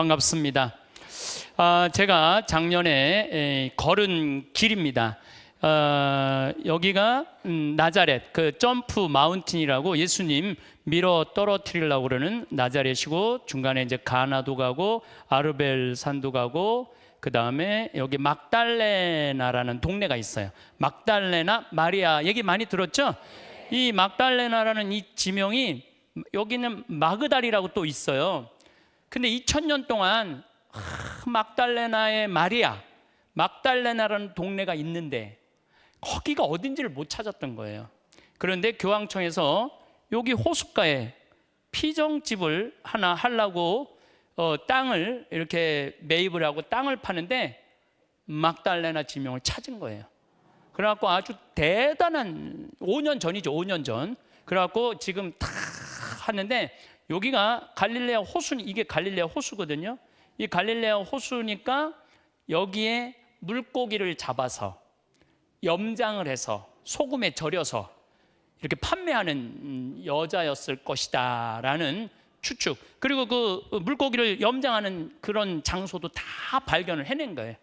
반갑습니다. 제가 작년에 걸은 길입니다. 여기가 나자렛 그 점프 마운틴이라고 예수님 밀어 떨어뜨리려고 그러는 나자렛이고, 중간에 이제 가나도 가고 아르벨 산도 가고, 그 다음에 여기 막달레나라는 동네가 있어요. 막달레나 마리아 얘기 많이 들었죠? 이 막달레나라는 이 지명이, 여기는 마그달이라고 또 있어요. 근데 2000년 동안 막달레나의 마리아, 막달레나라는 동네가 있는데 거기가 어딘지를 못 찾았던 거예요. 그런데 교황청에서 여기 호숫가에 피정집을 하나 하려고 땅을 이렇게 매입을 하고 땅을 파는데 막달레나 지명을 찾은 거예요. 그래갖고 아주 대단한 5년 전이죠. 5년 전. 그래갖고 지금 다 하는데, 여기가 갈릴레아 호수, 이게 갈릴레아 호수거든요. 이 갈릴레아 호수니까 여기에 물고기를 잡아서 염장을 해서 소금에 절여서 이렇게 판매하는 여자였을 것이다 라는 추측. 그리고 그 물고기를 염장하는 그런 장소도 다 발견을 해낸 거예요.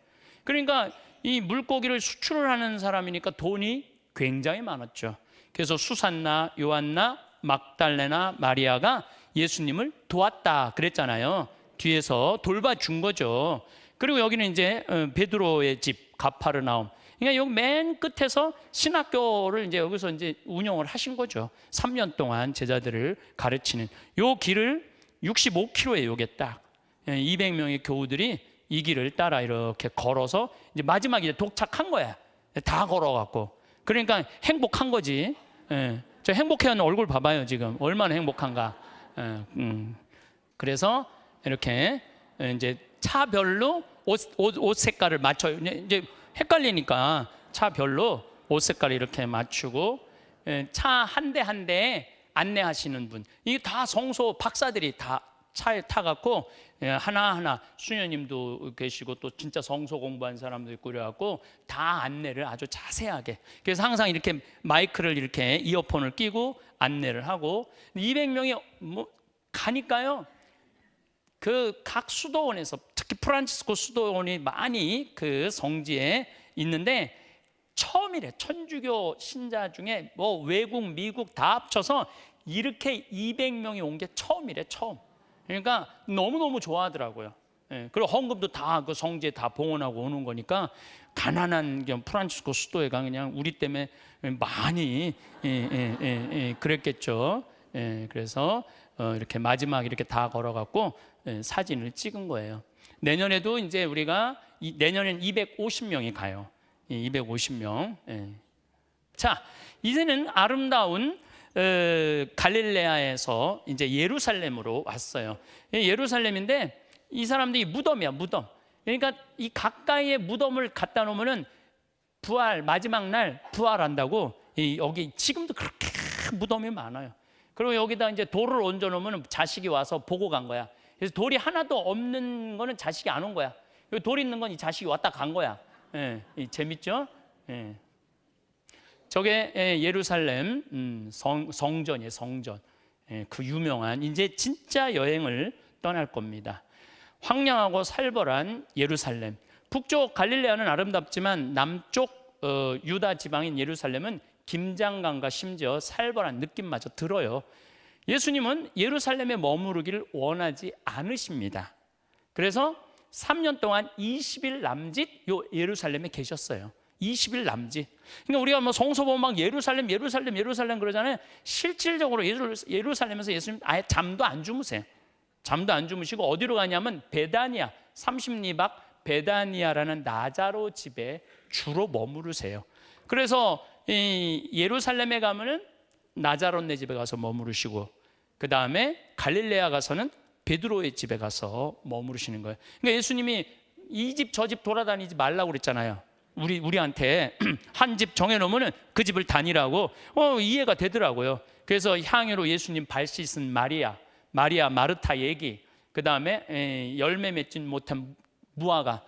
그러니까 이 물고기를 수출을 하는 사람이니까 돈이 굉장히 많았죠. 그래서 수산나, 요한나, 막달레나, 마리아가 예수님을 도왔다 그랬잖아요. 뒤에서 돌봐준 거죠. 그리고 여기는 이제 베드로의 집 가파르나움. 그러니까 여기 맨 끝에서 신학교를 이제 여기서 이제 운영을 하신 거죠. 3년 동안 제자들을 가르치는 요 길을 65km에 요게 딱 200명의 교우들이 이 길을 따라 이렇게 걸어서 이제 마지막에 이제 도착한 거야. 다 걸어갖고. 그러니까 행복한 거지. 저 행복해하는 얼굴 봐봐요 지금 얼마나 행복한가. 그래서 이렇게 이제 차별로 옷 색깔을 맞춰요. 이제 헷갈리니까 차별로 옷 색깔을 이렇게 맞추고, 차 한 대 한 대에 안내하시는 분, 이게 다 성소 박사들이 다 차에 타갖고 하나하나, 수녀님도 계시고 또 진짜 성소 공부한 사람도 있고 그래갖고 다 안내를 아주 자세하게. 그래서 항상 이렇게 마이크를 이렇게 이어폰을 끼고 안내를 하고, 200명이 뭐 가니까요. 그 각 수도원에서, 특히 프란치스코 수도원이 많이 그 성지에 있는데, 처음이래. 천주교 신자 중에 뭐 외국, 미국 다 합쳐서 이렇게 200명이 온 게 처음이래. 처음. 그러니까 너무너무 좋아하더라고요. 그리고 헌금도 다 그 성지에 다 봉헌하고 오는 거니까, 가난한 프란치스코 수도회가 그냥 우리 때문에 많이 그랬겠죠. 그래서 이렇게 마지막 이렇게 다 걸어갖고 사진을 찍은 거예요. 내년에도 이제 우리가 내년엔 250명이 가요. 250명. 자, 이제는 아름다운 갈릴레아에서 이제 예루살렘으로 왔어요. 예루살렘인데 이 사람들이 무덤이야, 무덤. 그러니까 이 가까이에 무덤을 갖다 놓으면은 부활, 마지막 날 부활한다고, 여기 지금도 그렇게 무덤이 많아요. 그리고 여기다 이제 돌을 얹어 놓으면 자식이 와서 보고 간 거야. 그래서 돌이 하나도 없는 거는 자식이 안 온 거야. 여기 돌 있는 건 이 자식이 왔다 간 거야. 재밌죠? 저게 예루살렘 성전이에요, 성전. 그 유명한, 이제 진짜 여행을 떠날 겁니다. 황량하고 살벌한 예루살렘. 북쪽 갈릴레아는 아름답지만 남쪽 유다 지방인 예루살렘은 김장관과 심지어 살벌한 느낌마저 들어요. 예수님은 예루살렘에 머무르기를 원하지 않으십니다. 그래서 3년 동안 20일 남짓 요 예루살렘에 계셨어요. 20일 남짓. 그러니까 우리가 뭐 성서 보면 막 예루살렘 그러잖아요. 실질적으로 예루살렘에서 예수님 아예 잠도 안 주무세요. 잠도 안 주무시고 어디로 가냐면 베다니아, 30리박 베다니아라는 나자로 집에 주로 머무르세요. 그래서 이 예루살렘에 가면은 나자롯네 집에 가서 머무르시고, 그 다음에 갈릴레아 가서는 베드로의 집에 가서 머무르시는 거예요. 그러니까 예수님이 이 집 저 집 돌아다니지 말라고 그랬잖아요. 우리한테 한 집 정해놓으면 그 집을 다니라고. 이해가 되더라고요. 그래서 향유로 예수님 발 씻은 마리아, 마르타 얘기, 그 다음에 열매 맺지 못한 무화과,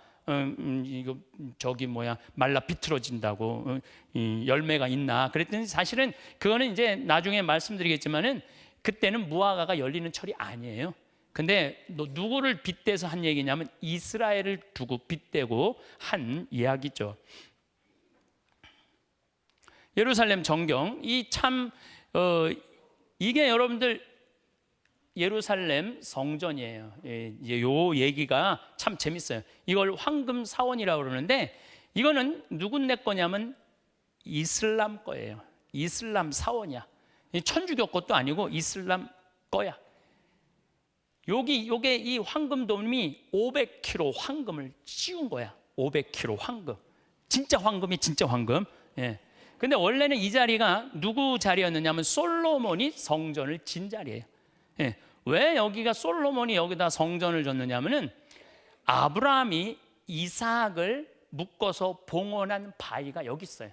이거 저기 말라 비틀어진다고, 열매가 있나 그랬더니, 사실은 그거는 이제 나중에 말씀드리겠지만은 그때는 무화과가 열리는 철이 아니에요. 근데 누구를 빗대서 한 얘기냐면 이스라엘을 두고 빗대고 한 이야기죠. 예루살렘 정경, 이게 여러분들 예루살렘 성전이에요. 이제 요 얘기가 참 재밌어요. 이걸 황금 사원이라고 그러는데 이거는 누군네 거냐면 이슬람 거예요. 이슬람 사원이야. 천주교 것도 아니고 이슬람 거야. 요게 이 황금돔이 500kg 황금을 씌운 거야. 500kg 황금. 진짜 황금이 진짜 황금. 예. 근데 원래는 이 자리가 누구 자리였느냐면 솔로몬이 성전을 진 자리예요. 예. 왜 여기가 솔로몬이 여기다 성전을 졌느냐면은 아브라함이 이삭을 묶어서 봉헌한 바위가 여기 있어요.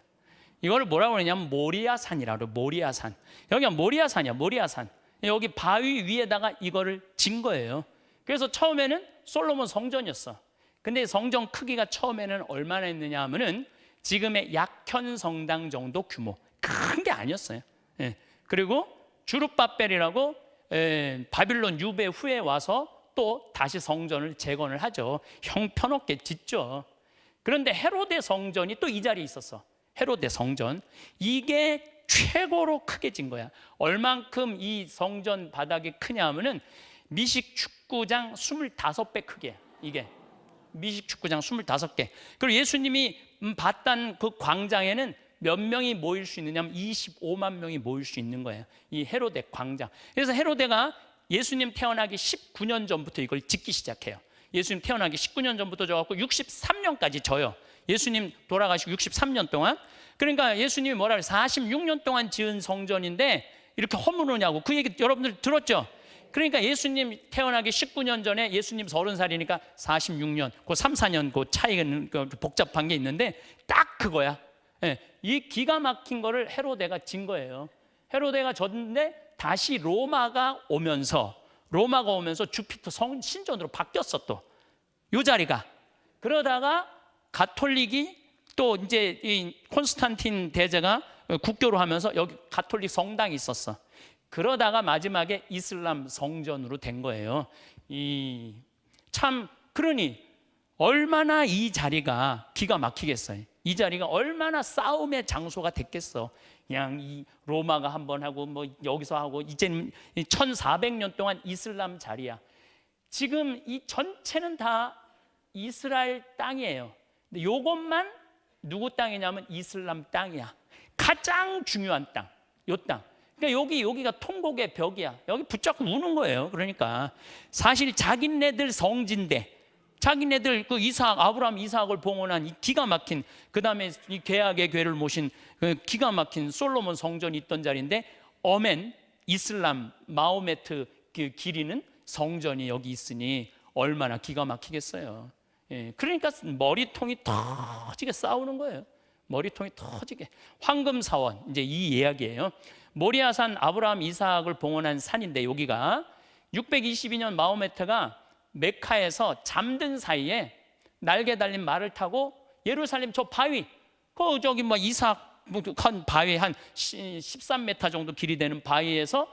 이걸 뭐라고 그러냐면 모리아산이라고. 모리아산. 여기가 모리아산이야. 모리아산. 여기 바위 위에다가 이거를 진 거예요. 그래서 처음에는 솔로몬 성전이었어. 근데 성전 크기가 처음에는 얼마나 했느냐 하면은 지금의 약현 성당 정도 규모. 큰 게 아니었어요. 예. 그리고 주룹바벨이라고 바빌론 유배 후에 와서 또 다시 성전을 재건을 하죠. 형편없게 짓죠. 그런데 헤로데 성전이 또 이 자리에 있었어. 헤로데 성전. 이게 최고로 크게 진 거야. 얼만큼 이 성전 바닥이 크냐 하면은 미식 축구장 25배 크게. 이게 미식 축구장 25개. 그리고 예수님이 봤던 그 광장에는 몇 명이 모일 수 있느냐면 25만 명이 모일 수 있는 거예요. 이 헤로데 광장. 그래서 헤로데가 예수님 태어나기 19년 전부터 이걸 짓기 시작해요. 예수님 태어나기 19년 전부터 져갖고 63년까지 져요. 예수님 돌아가시고 63년 동안. 그러니까 예수님이 뭐라 그래요? 46년 동안 지은 성전인데 이렇게 허물으냐고. 그 얘기 여러분들 들었죠? 그러니까 예수님 태어나기 19년 전에 예수님 30살이니까 46년, 그 3, 4년 그 차이는 복잡한 게 있는데 딱 그거야. 예, 이 기가 막힌 거를 헤로데가 진 거예요. 헤로데가 졌는데 다시 로마가 오면서 주피터 신전으로 바뀌었어. 또 이 자리가. 그러다가 가톨릭이 또 이제 이 콘스탄틴 대제가 국교로 하면서 여기 가톨릭 성당이 있었어. 그러다가 마지막에 이슬람 성전으로 된 거예요. 그러니 얼마나 이 자리가 기가 막히겠어요. 이 자리가 얼마나 싸움의 장소가 됐겠어. 그냥 이 로마가 한번 하고 뭐 여기서 하고 이제는 1400년 동안 이슬람 자리야. 지금 이 전체는 다 이스라엘 땅이에요. 근데 요것만 누구 땅이냐면 이슬람 땅이야. 가장 중요한 땅. 요 땅. 그러니까 여기가 통곡의 벽이야. 여기 붙잡고 우는 거예요. 그러니까 사실 자기네들 성지인데 자기네들 그 아브라함 이삭을 봉헌한 이 기가 막힌, 그다음에 이 계약의 궤를 모신 그 기가 막힌 솔로몬 성전이 있던 자리인데 어멘 이슬람 마호메트 그 기리는 성전이 여기 있으니 얼마나 기가 막히겠어요. 예, 그러니까 머리통이 터지게 싸우는 거예요. 머리통이 터지게. 황금사원, 이제 이 이야기예요. 모리아산 아브라함 이삭을 봉헌한 산인데 여기가 622년 마호메트가 메카에서 잠든 사이에 날개 달린 말을 타고 예루살렘 저 바위, 저기 뭐 이삭 한 바위 한 13m 정도 길이 되는 바위에서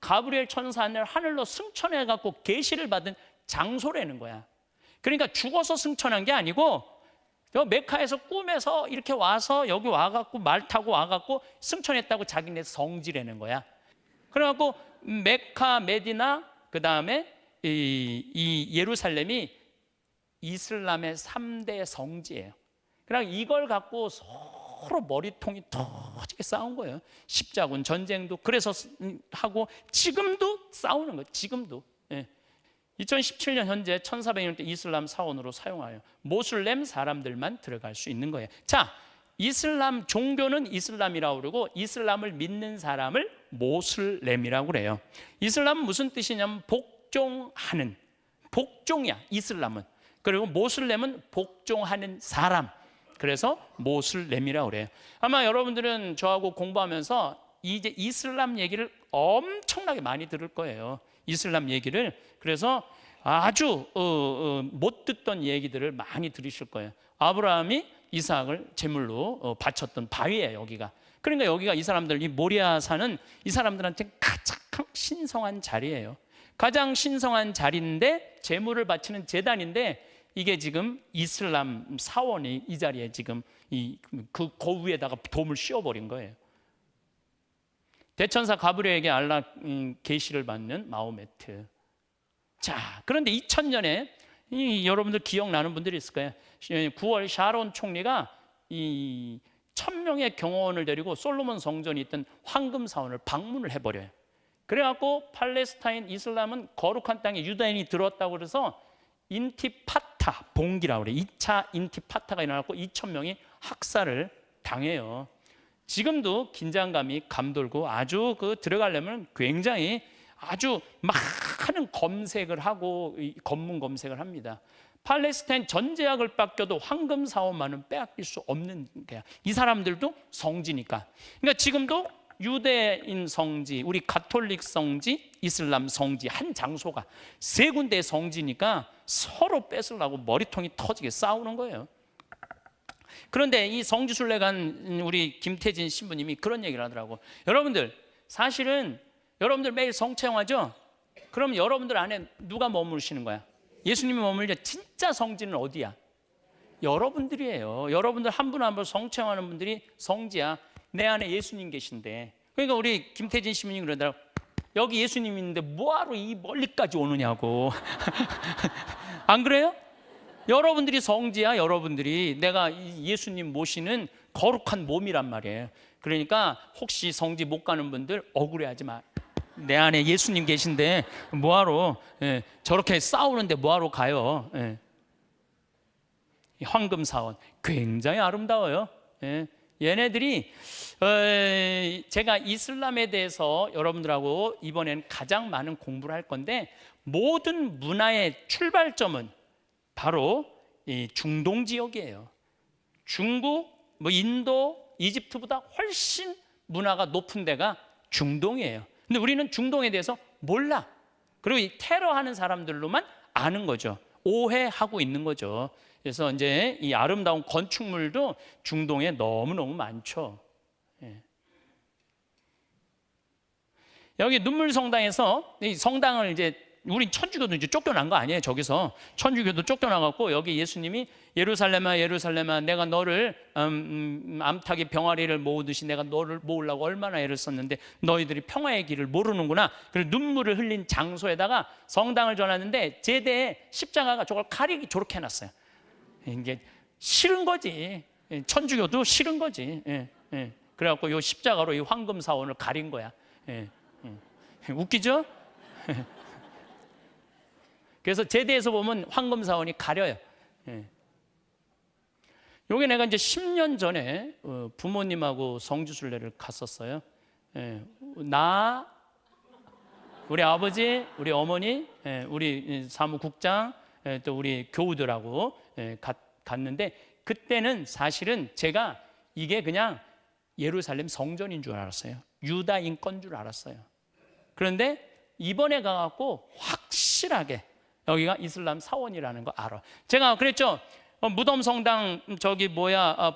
가브리엘 천사를 하늘로 승천해 갖고 계시를 받은 장소라는 거야. 그러니까 죽어서 승천한 게 아니고 메카에서 꿈에서 이렇게 와서 여기 와갖고 말 타고 와갖고 승천했다고 자기네 성지라는 거야. 그래갖고 메카, 메디나, 그 다음에 이 예루살렘이 이슬람의 3대 성지예요. 그러니까 이걸 갖고 서로 머리통이 터지게 싸운 거예요. 십자군 전쟁도 그래서 하고 지금도 싸우는 거예요. 지금도. 예. 2017년 현재 1400년대 이슬람 사원으로 사용하여 모슬렘 사람들만 들어갈 수 있는 거예요. 자, 이슬람 종교는 이슬람이라고 그러고 이슬람을 믿는 사람을 모슬렘이라고 그래요. 이슬람은 무슨 뜻이냐면 복종하는, 복종이야 이슬람은. 그리고 모슬렘은 복종하는 사람. 그래서 모슬렘이라고 그래요. 아마 여러분들은 저하고 공부하면서 이제 이슬람 얘기를 엄청나게 많이 들을 거예요. 이슬람 얘기를. 그래서 아주 못 듣던 얘기들을 많이 들으실 거예요. 아브라함이 이삭을 제물로 바쳤던 바위예요, 여기가. 그러니까 여기가 이 사람들, 이 모리아산은 이 사람들한테 가장 신성한 자리예요. 가장 신성한 자리인데 제물을 바치는 제단인데 이게 지금 이슬람 사원이 이 자리에 지금 그 위에다가 돔을 씌워버린 거예요. 대천사 가브리엘에게 알라 계시를 받는 마호메트. 자, 그런데 2000년에 여러분들 기억나는 분들이 있을 거예요. 9월 샤론 총리가 이 1000명의 경호원을 데리고 솔로몬 성전이 있던 황금 사원을 방문을 해버려요. 그래갖고 팔레스타인 이슬람은 거룩한 땅에 유다인이 들어왔다고 그래서 인티파타 봉기라고 그래요. 2차 인티파타가 일어났고 2000명이 학살을 당해요. 지금도 긴장감이 감돌고 아주 들어가려면 굉장히 아주 많은 검색을 하고 검문 검색을 합니다. 팔레스타인 전제약을 뺏겨도 황금 사원만은 빼앗길 수 없는 거야. 이 사람들도 성지니까. 그러니까 지금도 유대인 성지, 우리 가톨릭 성지, 이슬람 성지 한 장소가 세 군데의 성지니까 서로 뺏으려고 머리통이 터지게 싸우는 거예요. 그런데 이 성지순례간 우리 김태진 신부님이 그런 얘기를 하더라고. 여러분들 사실은 여러분들 매일 성체험하죠? 그럼 여러분들 안에 누가 머무르시는 거야? 예수님이 머물죠. 진짜 성지는 어디야? 여러분들이에요. 여러분들 한 분 한 분 성체험하는 분들이 성지야. 내 안에 예수님 계신데. 그러니까 우리 김태진 신부님이 그러더라고. 여기 예수님 있는데 뭐하러 이 멀리까지 오느냐고. 안 그래요? 여러분들이 성지야. 여러분들이 내가 예수님 모시는 거룩한 몸이란 말이에요. 그러니까 혹시 성지 못 가는 분들 억울해하지 마. 내 안에 예수님 계신데 뭐하러 저렇게 싸우는데 뭐하러 가요. 황금 사원 굉장히 아름다워요. 얘네들이 제가 이슬람에 대해서 여러분들하고 이번엔 가장 많은 공부를 할 건데 모든 문화의 출발점은 바로 이 중동 지역이에요. 중국, 인도, 이집트보다 훨씬 문화가 높은 데가 중동이에요. 근데 우리는 중동에 대해서 몰라. 그리고 이 테러하는 사람들로만 아는 거죠. 오해하고 있는 거죠. 그래서 이제 이 아름다운 건축물도 중동에 너무너무 많죠. 여기 눈물성당에서 이 성당을 이제 우리 천주교도 이제 쫓겨난 거 아니에요. 저기서 천주교도 쫓겨나갖고 여기 예수님이 예루살렘아 예루살렘아 내가 너를 암탉이 병아리를 모으듯이 내가 너를 모으려고 얼마나 애를 썼는데 너희들이 평화의 길을 모르는구나. 그리고 눈물을 흘린 장소에다가 성당을 전하는데 제대에 십자가가 저걸 가리기 저렇게 해놨어요. 이게 싫은 거지. 천주교도 싫은 거지. 그래갖고 이 십자가로 이 황금 사원을 가린 거야. 웃기죠? 그래서 제대에서 보면 황금 사원이 가려요. 요게 내가 이제 10년 전에 부모님하고 성지순례를 갔었어요. 나, 우리 아버지, 우리 어머니, 우리 사무국장, 또 우리 교우들하고 갔는데 그때는 사실은 제가 이게 그냥 예루살렘 성전인 줄 알았어요. 유다 인권 줄 알았어요. 그런데 이번에 가갖고 확실하게 여기가 이슬람 사원이라는 거 알아. 제가 그랬죠. 무덤 성당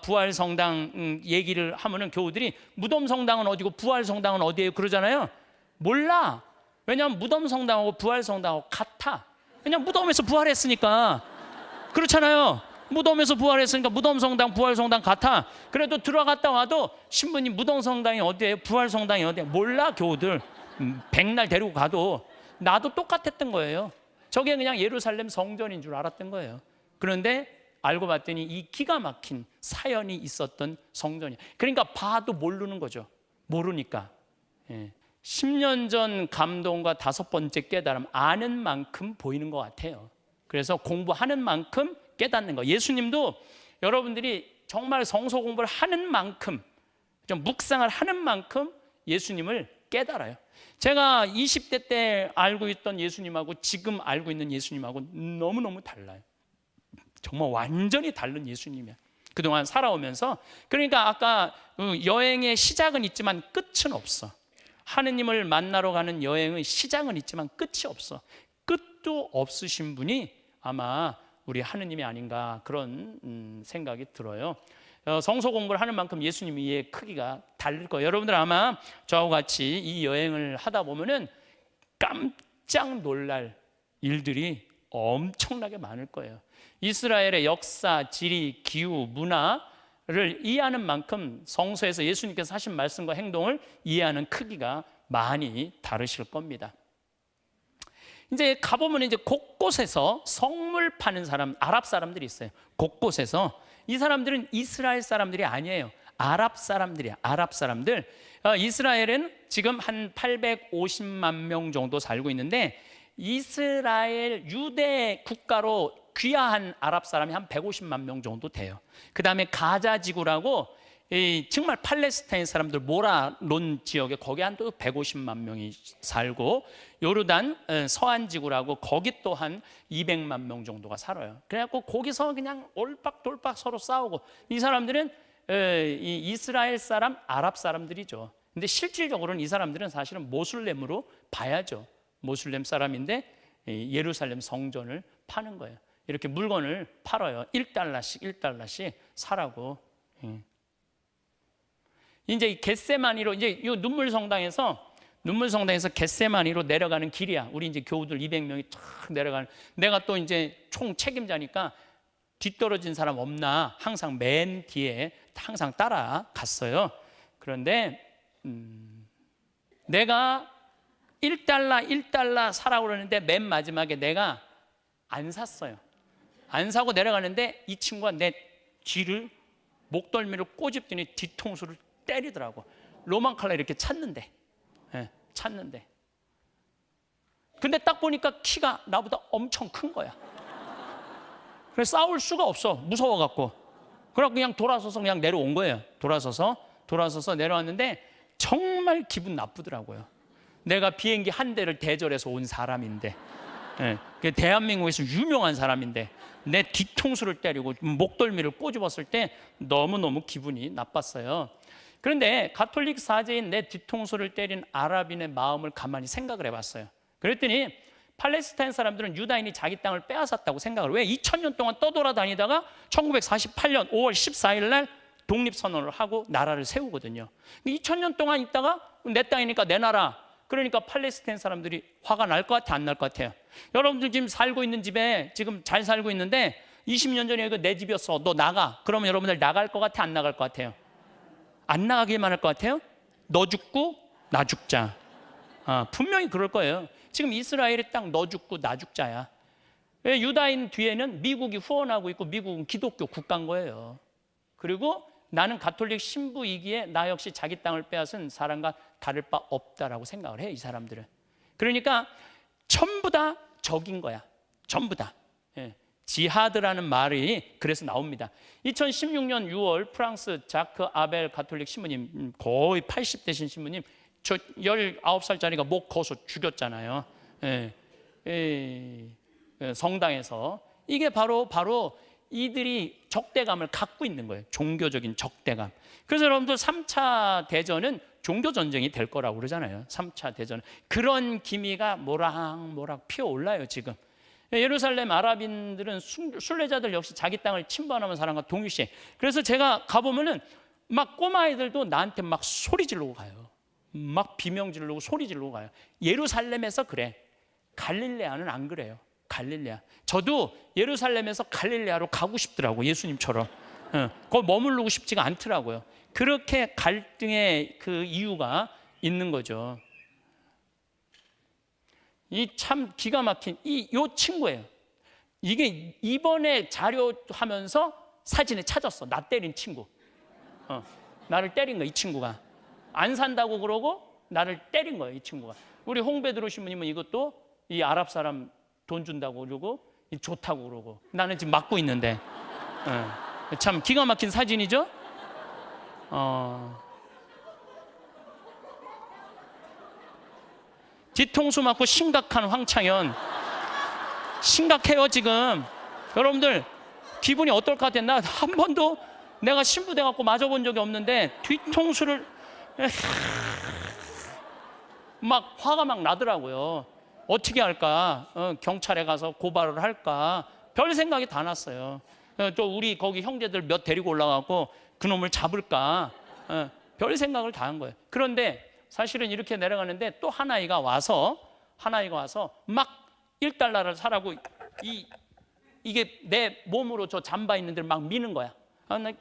부활 성당 얘기를 하면은 교우들이 무덤 성당은 어디고 부활 성당은 어디예요? 그러잖아요. 몰라. 왜냐하면 무덤 성당하고 부활 성당하고 같아. 왜냐하면 무덤에서 부활했으니까. 그렇잖아요. 무덤에서 부활했으니까 무덤 성당 부활 성당 같아. 그래도 들어갔다 와도 신부님 무덤 성당이 어디예요? 부활 성당이 어디예요? 몰라 교우들. 백날 데리고 가도 나도 똑같았던 거예요. 저게 그냥 예루살렘 성전인 줄 알았던 거예요. 그런데 알고 봤더니 이 기가 막힌 사연이 있었던 성전이에요. 그러니까 봐도 모르는 거죠. 모르니까. 10년 전 감동과 5번째 깨달음, 아는 만큼 보이는 것 같아요. 그래서 공부하는 만큼 깨닫는 거. 예수님도 여러분들이 정말 성서 공부를 하는 만큼, 좀 묵상을 하는 만큼 예수님을 깨달아요. 제가 20대 때 알고 있던 예수님하고 지금 알고 있는 예수님하고 너무너무 달라요. 정말 완전히 다른 예수님이야. 그동안 살아오면서. 그러니까 아까 여행의 시작은 있지만 끝은 없어. 하느님을 만나러 가는 여행의 시작은 있지만 끝이 없어. 끝도 없으신 분이 아마 우리 하느님이 아닌가 그런 생각이 들어요. 성서 공부를 하는 만큼 예수님의 크기가 다를 거예요. 여러분들 아마 저하고 같이 이 여행을 하다 보면은 깜짝 깜짝 놀랄 일들이 엄청나게 많을 거예요. 이스라엘의 역사, 지리, 기후, 문화를 이해하는 만큼 성서에서 예수님께서 하신 말씀과 행동을 이해하는 크기가 많이 다르실 겁니다. 이제 가보면 이제 곳곳에서 성물 파는 사람, 아랍 사람들이 있어요. 곳곳에서. 이 사람들은 이스라엘 사람들이 아니에요. 아랍 사람들이야. 아랍 사람들. 이스라엘은 지금 한 850만 명 정도 살고 있는데, 이스라엘 유대 국가로 귀화한 아랍 사람이 한 150만 명 정도 돼요. 그 다음에 가자 지구라고 정말 팔레스타인 사람들 몰아놓은 지역에 거기 한 또 150만 명이 살고, 요르단 서안 지구라고 거기 또 한 200만 명 정도가 살아요. 그래갖고 거기서 그냥 올박돌박 서로 싸우고, 이 사람들은 이 이스라엘 사람, 아랍 사람들이죠. 근데 실질적으로는 이 사람들은 사실은 모슬렘으로 봐야죠. 모슬렘 사람인데 예루살렘 성전을 파는 거예요. 이렇게 물건을 팔아요. 1달러씩 1달러씩 사라고. 이제 이 겟세마니로, 이제 이 눈물 성당에서 겟세마니로 내려가는 길이야. 우리 이제 교우들 200명이 탁 내려가는. 내가 또 이제 총 책임자니까 뒤떨어진 사람 없나 항상 맨 뒤에 항상 따라갔어요. 그런데 내가 1달러 사라고 그러는데 맨 마지막에 내가 안 샀어요. 안 사고 내려가는데 이 친구가 내 뒤를, 목덜미를 꼬집더니 뒤통수를 때리더라고. 로만 칼라 이렇게 찼는데. 찼는데. 근데 딱 보니까 키가 나보다 엄청 큰 거야. 그래서 싸울 수가 없어. 무서워갖고. 그래서 그냥 돌아서서 그냥 내려온 거예요. 돌아서서 내려왔는데 정말 기분 나쁘더라고요. 내가 비행기 한 대를 대절해서 온 사람인데, 대한민국에서 유명한 사람인데 내 뒤통수를 때리고 목덜미를 꼬집었을 때 너무너무 기분이 나빴어요. 그런데 가톨릭 사제인 내 뒤통수를 때린 아랍인의 마음을 가만히 생각을 해봤어요. 그랬더니 팔레스타인 사람들은 유다인이 자기 땅을 빼앗았다고 생각을. 왜? 2000년 동안 떠돌아다니다가 1948년 5월 14일 날 독립선언을 하고 나라를 세우거든요. 2000년 동안 있다가 내 땅이니까 내 나라. 그러니까 팔레스타인 사람들이 화가 날 것 같아, 안 날 것 같아요? 여러분들 지금 살고 있는 집에 지금 잘 살고 있는데 20년 전에 이거 내 집이었어. 너 나가. 그러면 여러분들 나갈 것 같아, 안 나갈 것 같아요? 안 나가기만 할 것 같아요? 너 죽고 나 죽자. 분명히 그럴 거예요. 지금 이스라엘의 땅 너 죽고 나 죽자야. 유다인 뒤에는 미국이 후원하고 있고 미국은 기독교 국가인 거예요. 그리고 나는 가톨릭 신부이기에 나 역시 자기 땅을 빼앗은 사람과 다를 바 없다라고 생각을 해, 이 사람들은. 그러니까 전부 다 적인 거야. 전부 다. 지하드라는 말이 그래서 나옵니다. 2016년 6월 프랑스 자크 아벨 가톨릭 신부님, 거의 80대신 신부님, 저 19살짜리가 목 거서 죽였잖아요. 성당에서. 이게 바로 이들이 적대감을 갖고 있는 거예요. 종교적인 적대감. 그래서 여러분들 3차 대전은 종교전쟁이 될 거라고 그러잖아요. 3차 대전은. 그런 기미가 모락모락 피어올라요, 지금. 예루살렘 아랍인들은 순례자들 역시 자기 땅을 침범하는 사람과 동일시해. 그래서 제가 가보면은 막 꼬마아이들도 나한테 막 소리 지르고 가요. 막 비명 지르고 소리 지르고 가요. 예루살렘에서 그래. 갈릴레아는 안 그래요. 갈릴레아. 저도 예루살렘에서 갈릴레아로 가고 싶더라고, 예수님처럼. 거기 머무르고 싶지가 않더라고요. 그렇게 갈등의 그 이유가 있는 거죠. 이 참 기가 막힌 요 친구예요. 이게 이번에 자료하면서 사진에 찾았어. 나 때린 친구. 나를 때린 거, 이 친구가. 안 산다고 그러고 나를 때린 거예요, 이 친구가. 우리 홍베드로 신부님은 이것도 이 아랍 사람 돈 준다고 그러고 좋다고 그러고, 나는 지금 맞고 있는데. 참 기가 막힌 사진이죠. 뒤통수 맞고 심각한 황창현. 심각해요 지금. 여러분들 기분이 어떨 것 같아요? 나 한 번도 내가 신부 돼갖고 맞아본 적이 없는데 뒤통수를 막 화가 막 나더라고요. 어떻게 할까? 경찰에 가서 고발을 할까? 별 생각이 다 났어요. 또 우리 거기 형제들 몇 데리고 올라가고 그놈을 잡을까? 별 생각을 다 한 거예요. 그런데 사실은 이렇게 내려가는데 또 한 아이가 와서 한 아이가 와서 막 1달러를 사라고 이게 내 몸으로 저 잠바 있는 데를 막 미는 거야.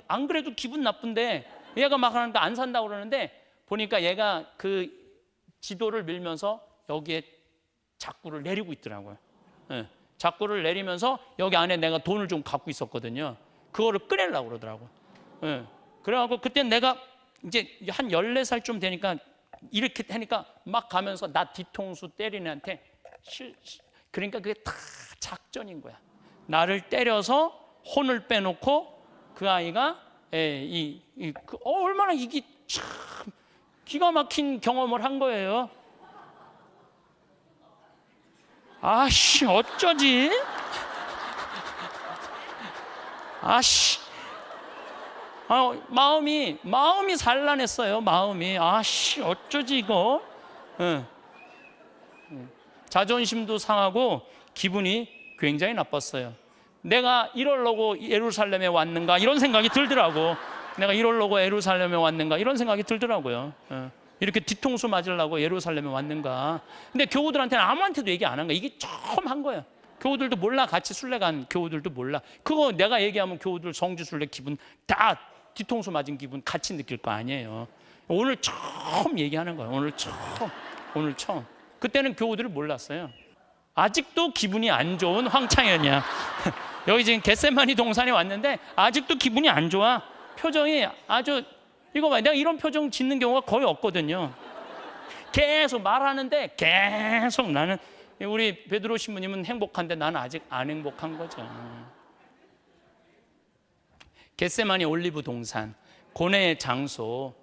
안 그래도 기분 나쁜데 얘가 막 하는데 안 산다고 그러는데 보니까 얘가 그 지도를 밀면서 여기에 자꾸를 내리고 있더라고요. 예, 자꾸를 내리면서 여기 안에 내가 돈을 좀 갖고 있었거든요. 그거를 꺼내려고 그러더라고요. 예, 그래갖고 그때 내가 이제 한 14살쯤 되니까 이렇게 하니까 막 가면서 나 뒤통수 때리는 애한테 그러니까 그게 다 작전인 거야. 나를 때려서 혼을 빼놓고 그 아이가 얼마나 이게 참 기가 막힌 경험을 한 거예요. 아씨 어쩌지? 아씨 마음이 산란했어요. 마음이 아씨 어쩌지 이거? 자존심도 상하고 기분이 굉장히 나빴어요. 내가 이러려고 예루살렘에 왔는가 이런 생각이 들더라고. 내가 이러려고 예루살렘에 왔는가 이런 생각이 들더라고요. 이렇게 뒤통수 맞으려고 예루살렘에 왔는가. 근데 교우들한테는 아무한테도 얘기 안 한 거야. 이게 처음 한 거야. 교우들도 몰라. 같이 순례 간 교우들도 몰라. 그거 내가 얘기하면 교우들 성주 순례 기분 다 뒤통수 맞은 기분 같이 느낄 거 아니에요. 오늘 처음 얘기하는 거예요. 오늘 처음. 그때는 교우들을 몰랐어요. 아직도 기분이 안 좋은 황창현이야. 여기 지금 겟세마니 동산에 왔는데 아직도 기분이 안 좋아. 표정이 아주 이거 봐. 내가 이런 표정 짓는 경우가 거의 없거든요. 계속 말하는데 계속 나는 우리 베드로 신부님은 행복한데 나는 아직 안 행복한 거죠. 겟세마니 올리브 동산 고뇌의 장소,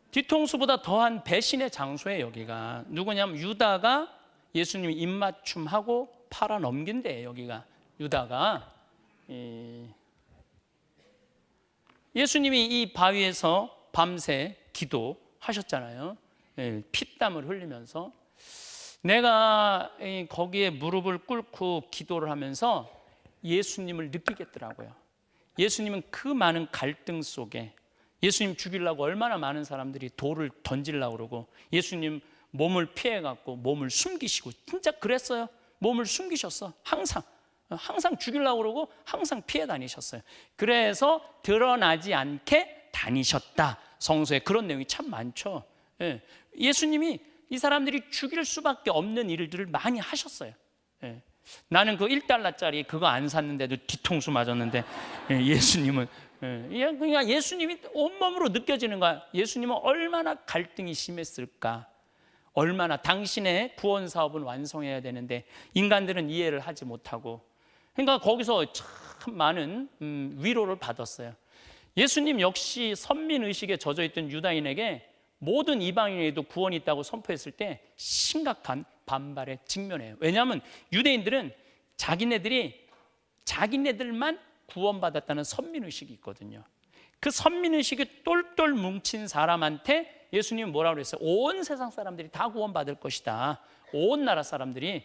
뒤통수보다 더한 배신의 장소예요. 여기가 누구냐면 유다가 예수님 입맞춤하고 팔아 넘긴 데예요. 여기가 유다가 예수님이 이 바위에서 밤새 기도하셨잖아요. 피땀을 흘리면서 내가 거기에 무릎을 꿇고 기도를 하면서 예수님을 느끼겠더라고요. 예수님은 그 많은 갈등 속에 예수님 죽이려고 얼마나 많은 사람들이 돌을 던지려고 그러고 예수님 몸을 피해갖고 몸을 숨기시고 진짜 그랬어요. 몸을 숨기셨어. 항상 죽이려고 그러고 항상 피해 다니셨어요. 그래서 드러나지 않게 다니셨다. 성서에 그런 내용이 참 많죠. 예수님이 이 사람들이 죽일 수밖에 없는 일들을 많이 하셨어요. 나는 그 1달러짜리 그거 안 샀는데도 뒤통수 맞았는데 예수님은 그냥 예수님이 온몸으로 느껴지는 거야. 예수님은 얼마나 갈등이 심했을까. 얼마나 당신의 구원 사업은 완성해야 되는데 인간들은 이해를 하지 못하고 그러니까 거기서 참 많은 위로를 받았어요. 예수님 역시 선민의식에 젖어있던 유다인에게 모든 이방인에게도 구원이 있다고 선포했을 때 심각한 반발에 직면해요. 왜냐하면 유대인들은 자기네들만 구원받았다는 선민의식이 있거든요. 그 선민의식이 똘똘 뭉친 사람한테 예수님은 뭐라고 그랬어요? 온 세상 사람들이 다 구원받을 것이다. 온 나라 사람들이.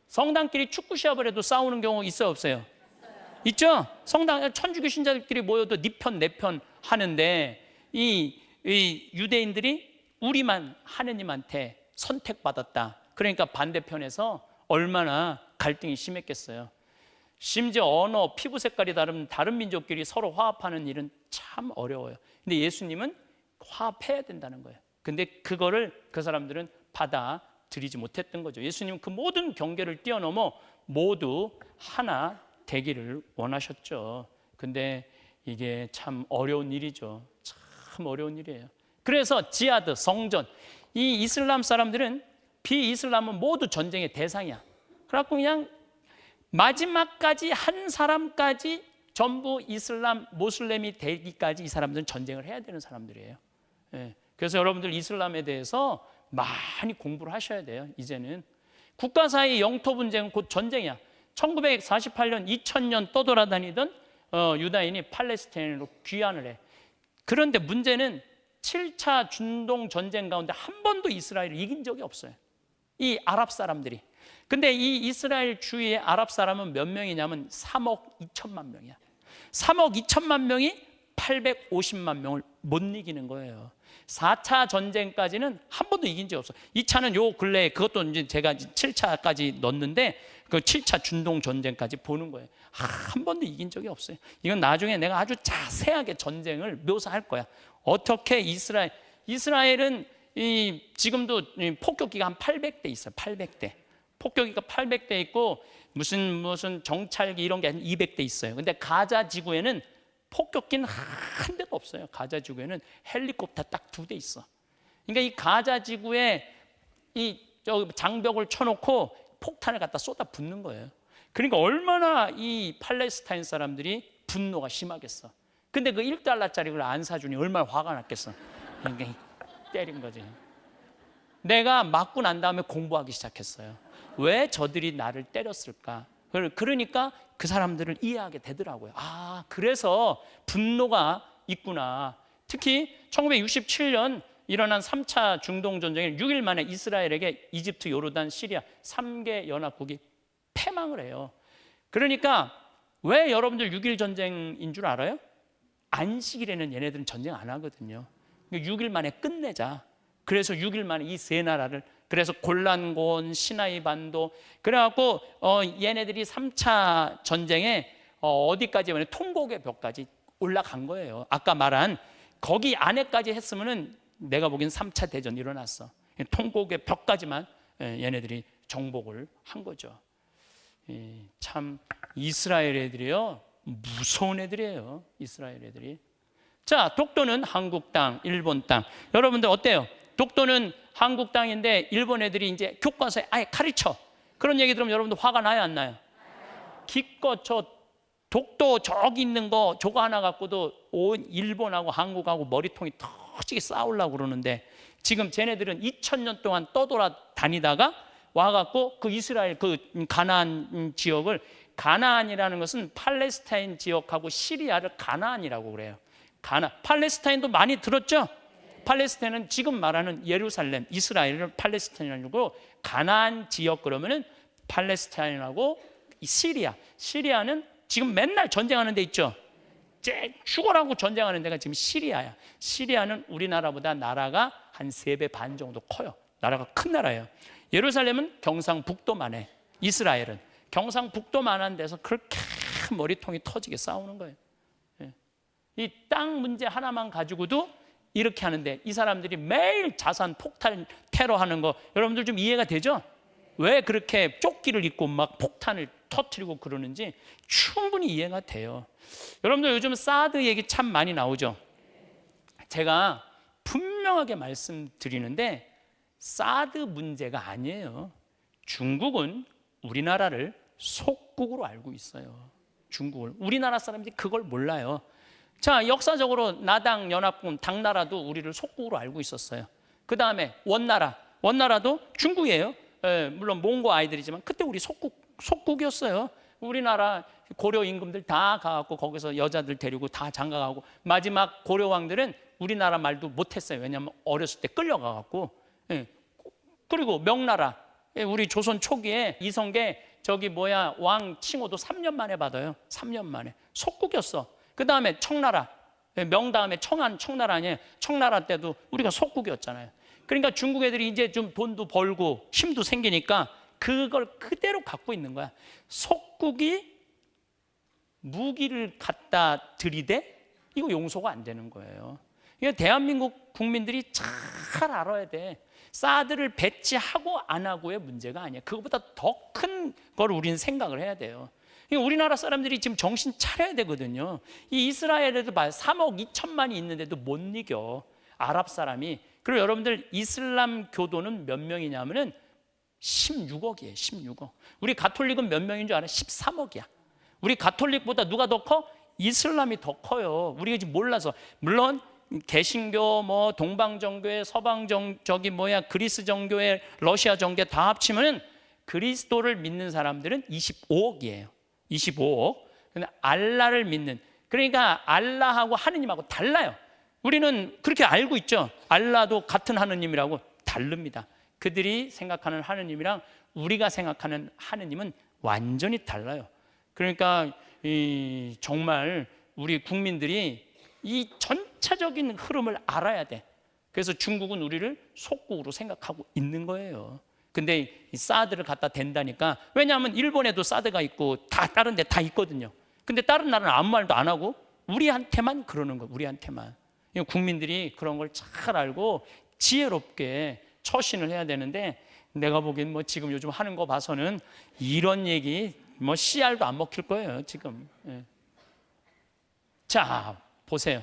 성당끼리 축구 시합을 해도 싸우는 경우 있어요 없어요? 있죠? 성당 천주교 신자들끼리 모여도 네 편 내 편 하는데 이 유대인들이 우리만 하느님한테 선택받았다. 그러니까 반대편에서 얼마나 갈등이 심했겠어요. 심지어 언어, 피부 색깔이 다른 민족끼리 서로 화합하는 일은 참 어려워요. 근데 예수님은 화합해야 된다는 거예요. 근데 그거를 그 사람들은 받아들이지 못했던 거죠. 예수님은 그 모든 경계를 뛰어넘어 모두 하나 되기를 원하셨죠. 근데 이게 참 어려운 일이죠. 참 어려운 일이에요. 그래서 지하드, 성전, 이 이슬람 사람들은 비이슬람은 모두 전쟁의 대상이야. 그래갖고 그냥 마지막까지 한 사람까지 전부 이슬람, 모슬렘이 되기까지 이 사람들은 전쟁을 해야 되는 사람들이에요. 그래서 여러분들 이슬람에 대해서 많이 공부를 하셔야 돼요. 이제는 국가 사이 영토 분쟁은 곧 전쟁이야. 1948년, 2000년 떠돌아다니던 유다인이 팔레스타인으로 귀환을 해. 그런데 문제는 7차 중동 전쟁 가운데 한 번도 이스라엘을 이긴 적이 없어요. 이 아랍 사람들이. 근데 이 이스라엘 주위의 아랍 사람은 몇 명이냐면 3억 2천만 명이야. 3억 2천만 명이 850만 명을 못 이기는 거예요. 4차 전쟁까지는 한 번도 이긴 적 없어. 2차는 요 근래에 그것도 이제 제가 7차까지 넣었는데 그 7차 중동 전쟁까지 보는 거예요. 한 번도 이긴 적이 없어요. 이건 나중에 내가 아주 자세하게 전쟁을 묘사할 거야. 어떻게 이스라엘은 지금도 폭격기가 한 800대 있어요. 800대. 폭격기가 800대 있고 무슨 정찰기 이런 게 한 200대 있어요. 근데 가자 지구에는 폭격기는 한 대도 없어요. 가자 지구에는 헬리콥터 딱 2대 있어. 그러니까 이 가자 지구에 저 장벽을 쳐놓고 폭탄을 갖다 쏟아 붓는 거예요. 그러니까 얼마나 이 팔레스타인 사람들이 분노가 심하겠어. 근데 그 1달러짜리 그걸 안 사주니 얼마나 화가 났겠어. 그러니까 때린 거지. 내가 맞고 난 다음에 공부하기 시작했어요. 왜 저들이 나를 때렸을까? 그러니까 그 사람들을 이해하게 되더라고요. 아, 그래서 분노가 있구나. 특히 1967년 일어난 3차 중동 전쟁에 6일 만에 이스라엘에게 이집트, 요르단, 시리아 3개 연합국이 패망을 해요. 그러니까 왜 여러분들 6.1 전쟁인 줄 알아요? 안식일에는 얘네들은 전쟁 안 하거든요. 6일 만에 끝내자. 그래서 6일 만에 이 세 나라를, 그래서 골란곤, 시나이 반도, 그래갖고 얘네들이 3차 전쟁에 어디까지 하면 통곡의 벽까지 올라간 거예요. 아까 말한 거기 안에까지 했으면은 내가 보기엔 3차 대전이 일어났어. 통곡의 벽까지만 얘네들이 정복을 한 거죠. 참 이스라엘 애들이요, 무서운 애들이에요. 이스라엘 애들이. 자, 독도는 한국 땅, 일본 땅. 여러분들 어때요? 독도는 한국 땅인데 일본 애들이 이제 교과서에 아예 가르쳐. 그런 얘기 들으면 여러분들 화가 나요, 안 나요? 기껏 저 독도 저기 있는 거 저거 하나 갖고도 온 일본하고 한국하고 머리통이 터지게 싸우려고 그러는데, 지금 쟤네들은 2000년 동안 떠돌아다니다가 와갖고 그 이스라엘 그 가나안 지역을, 가나안이라는 것은 팔레스타인 지역하고 시리아를 가나안이라고 그래요. 팔레스타인도 많이 들었죠? 팔레스타인은 지금 말하는 예루살렘, 이스라엘을 팔레스타인이라고, 가나안 지역 그러면은 팔레스타인하고 시리아는 지금 맨날 전쟁하는 데 있죠. 죽어라고 전쟁하는 데가 지금 시리아야. 시리아는 우리나라보다 나라가 한 3배 반 정도 커요. 나라가 큰 나라예요. 예루살렘은 경상북도만 해. 이스라엘은 경상북도만 한 데서 그렇게 머리통이 터지게 싸우는 거예요. 이 땅 문제 하나만 가지고도 이렇게 하는데, 이 사람들이 매일 자산 폭탄 테러하는 거 여러분들 좀 이해가 되죠? 왜 그렇게 조끼를 입고 막 폭탄을 터뜨리고 그러는지 충분히 이해가 돼요. 여러분들 요즘 사드 얘기 참 많이 나오죠? 제가 분명하게 말씀드리는데 사드 문제가 아니에요. 중국은 우리나라를 속국으로 알고 있어요. 중국을. 우리나라 사람들이 그걸 몰라요. 자, 역사적으로 나당 연합군 당나라도 우리를 속국으로 알고 있었어요. 그 다음에 원나라도 중국이에요. 물론 몽고 아이들이지만 그때 우리 속국이었어요. 우리나라 고려 임금들 다 가갖고 거기서 여자들 데리고 다 장가가고, 마지막 고려 왕들은 우리나라 말도 못했어요. 왜냐하면 어렸을 때 끌려가갖고. 그리고 명나라, 우리 조선 초기에 이성계 왕 칭호도 3년 만에 받아요. 3년 만에. 속국이었어. 그 다음에 청나라, 명 다음에 청나라 아니에요. 청나라 때도 우리가 속국이었잖아요. 그러니까 중국 애들이 이제 좀 돈도 벌고 힘도 생기니까 그걸 그대로 갖고 있는 거야. 속국이 무기를 갖다 들이대? 이거 용서가 안 되는 거예요. 이거 대한민국 국민들이 잘 알아야 돼. 사드를 배치하고 안 하고의 문제가 아니야. 그거보다 더 큰 걸 우리는 생각을 해야 돼요. 우리나라 사람들이 지금 정신 차려야 되거든요. 이 이스라엘에도 3억 2천만이 있는데도 못 이겨, 아랍 사람이. 그리고 여러분들 이슬람 교도는 몇 명이냐면은 16억이에요. 16억. 우리 가톨릭은 몇 명인 줄 알아요? 13억이야. 우리 가톨릭보다 누가 더 커? 이슬람이 더 커요. 우리가 지금 몰라서. 물론 개신교, 동방정교회, 그리스 정교회, 러시아 정교회 다 합치면은 그리스도를 믿는 사람들은 25억이에요. 25억. 근데 알라를 믿는, 그러니까 알라하고 하느님하고 달라요. 우리는 그렇게 알고 있죠. 알라도 같은 하느님이라고. 다릅니다. 그들이 생각하는 하느님이랑 우리가 생각하는 하느님은 완전히 달라요. 그러니까 정말 우리 국민들이 이 전체적인 흐름을 알아야 돼. 그래서 중국은 우리를 속국으로 생각하고 있는 거예요. 근데 이 사드를 갖다 댄다니까. 왜냐하면 일본에도 사드가 있고 다 다른 데 다 있거든요. 근데 다른 나라는 아무 말도 안 하고 우리한테만 그러는 거예요. 우리한테만. 국민들이 그런 걸 잘 알고 지혜롭게 처신을 해야 되는데, 내가 보기엔 뭐 지금 요즘 하는 거 봐서는 이런 얘기 뭐 씨알도 안 먹힐 거예요 지금. 예. 자, 보세요.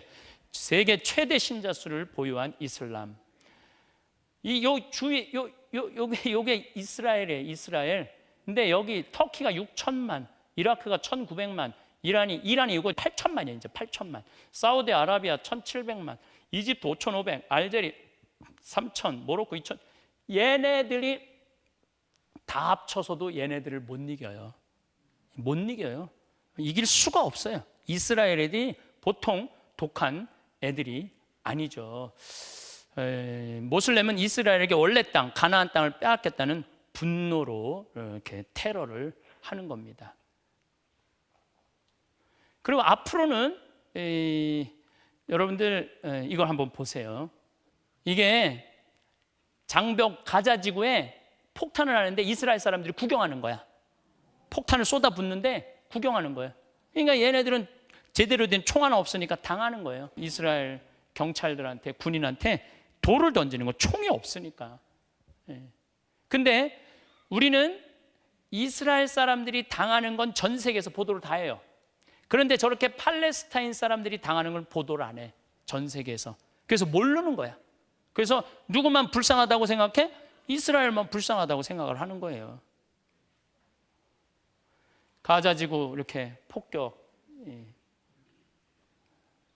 세계 최대 신자 수를 보유한 이슬람. 요게 이스라엘이에요. 이스라엘. 근데 여기 터키가 6천만, 이라크가 1,900만, 이란이 이거 8천만이에요. 이제 8천만. 사우디아라비아 1,700만, 이집트 5,500, 알제리 3,000, 모로코 2,000. 얘네들이 다 합쳐서도 얘네들을 못 이겨요. 못 이겨요. 이길 수가 없어요. 이스라엘 애들이 보통 독한 애들이 아니죠. 모슬렘은 이스라엘에게 원래 땅, 가나안 땅을 빼앗겠다는 분노로 이렇게 테러를 하는 겁니다. 그리고 앞으로는 여러분들 이걸 한번 보세요. 이게 장벽 가자 지구에 폭탄을 하는데 이스라엘 사람들이 구경하는 거야. 폭탄을 쏟아붓는데 구경하는 거예요. 그러니까 얘네들은 제대로 된 총 하나 없으니까 당하는 거예요. 이스라엘 경찰들한테, 군인한테 돌을 던지는 거, 총이 없으니까. 근데 우리는 이스라엘 사람들이 당하는 건 전 세계에서 보도를 다 해요. 그런데 저렇게 팔레스타인 사람들이 당하는 걸 보도를 안 해. 전 세계에서. 그래서 모르는 거야. 그래서 누구만 불쌍하다고 생각해? 이스라엘만 불쌍하다고 생각을 하는 거예요. 가자지구 이렇게 폭격.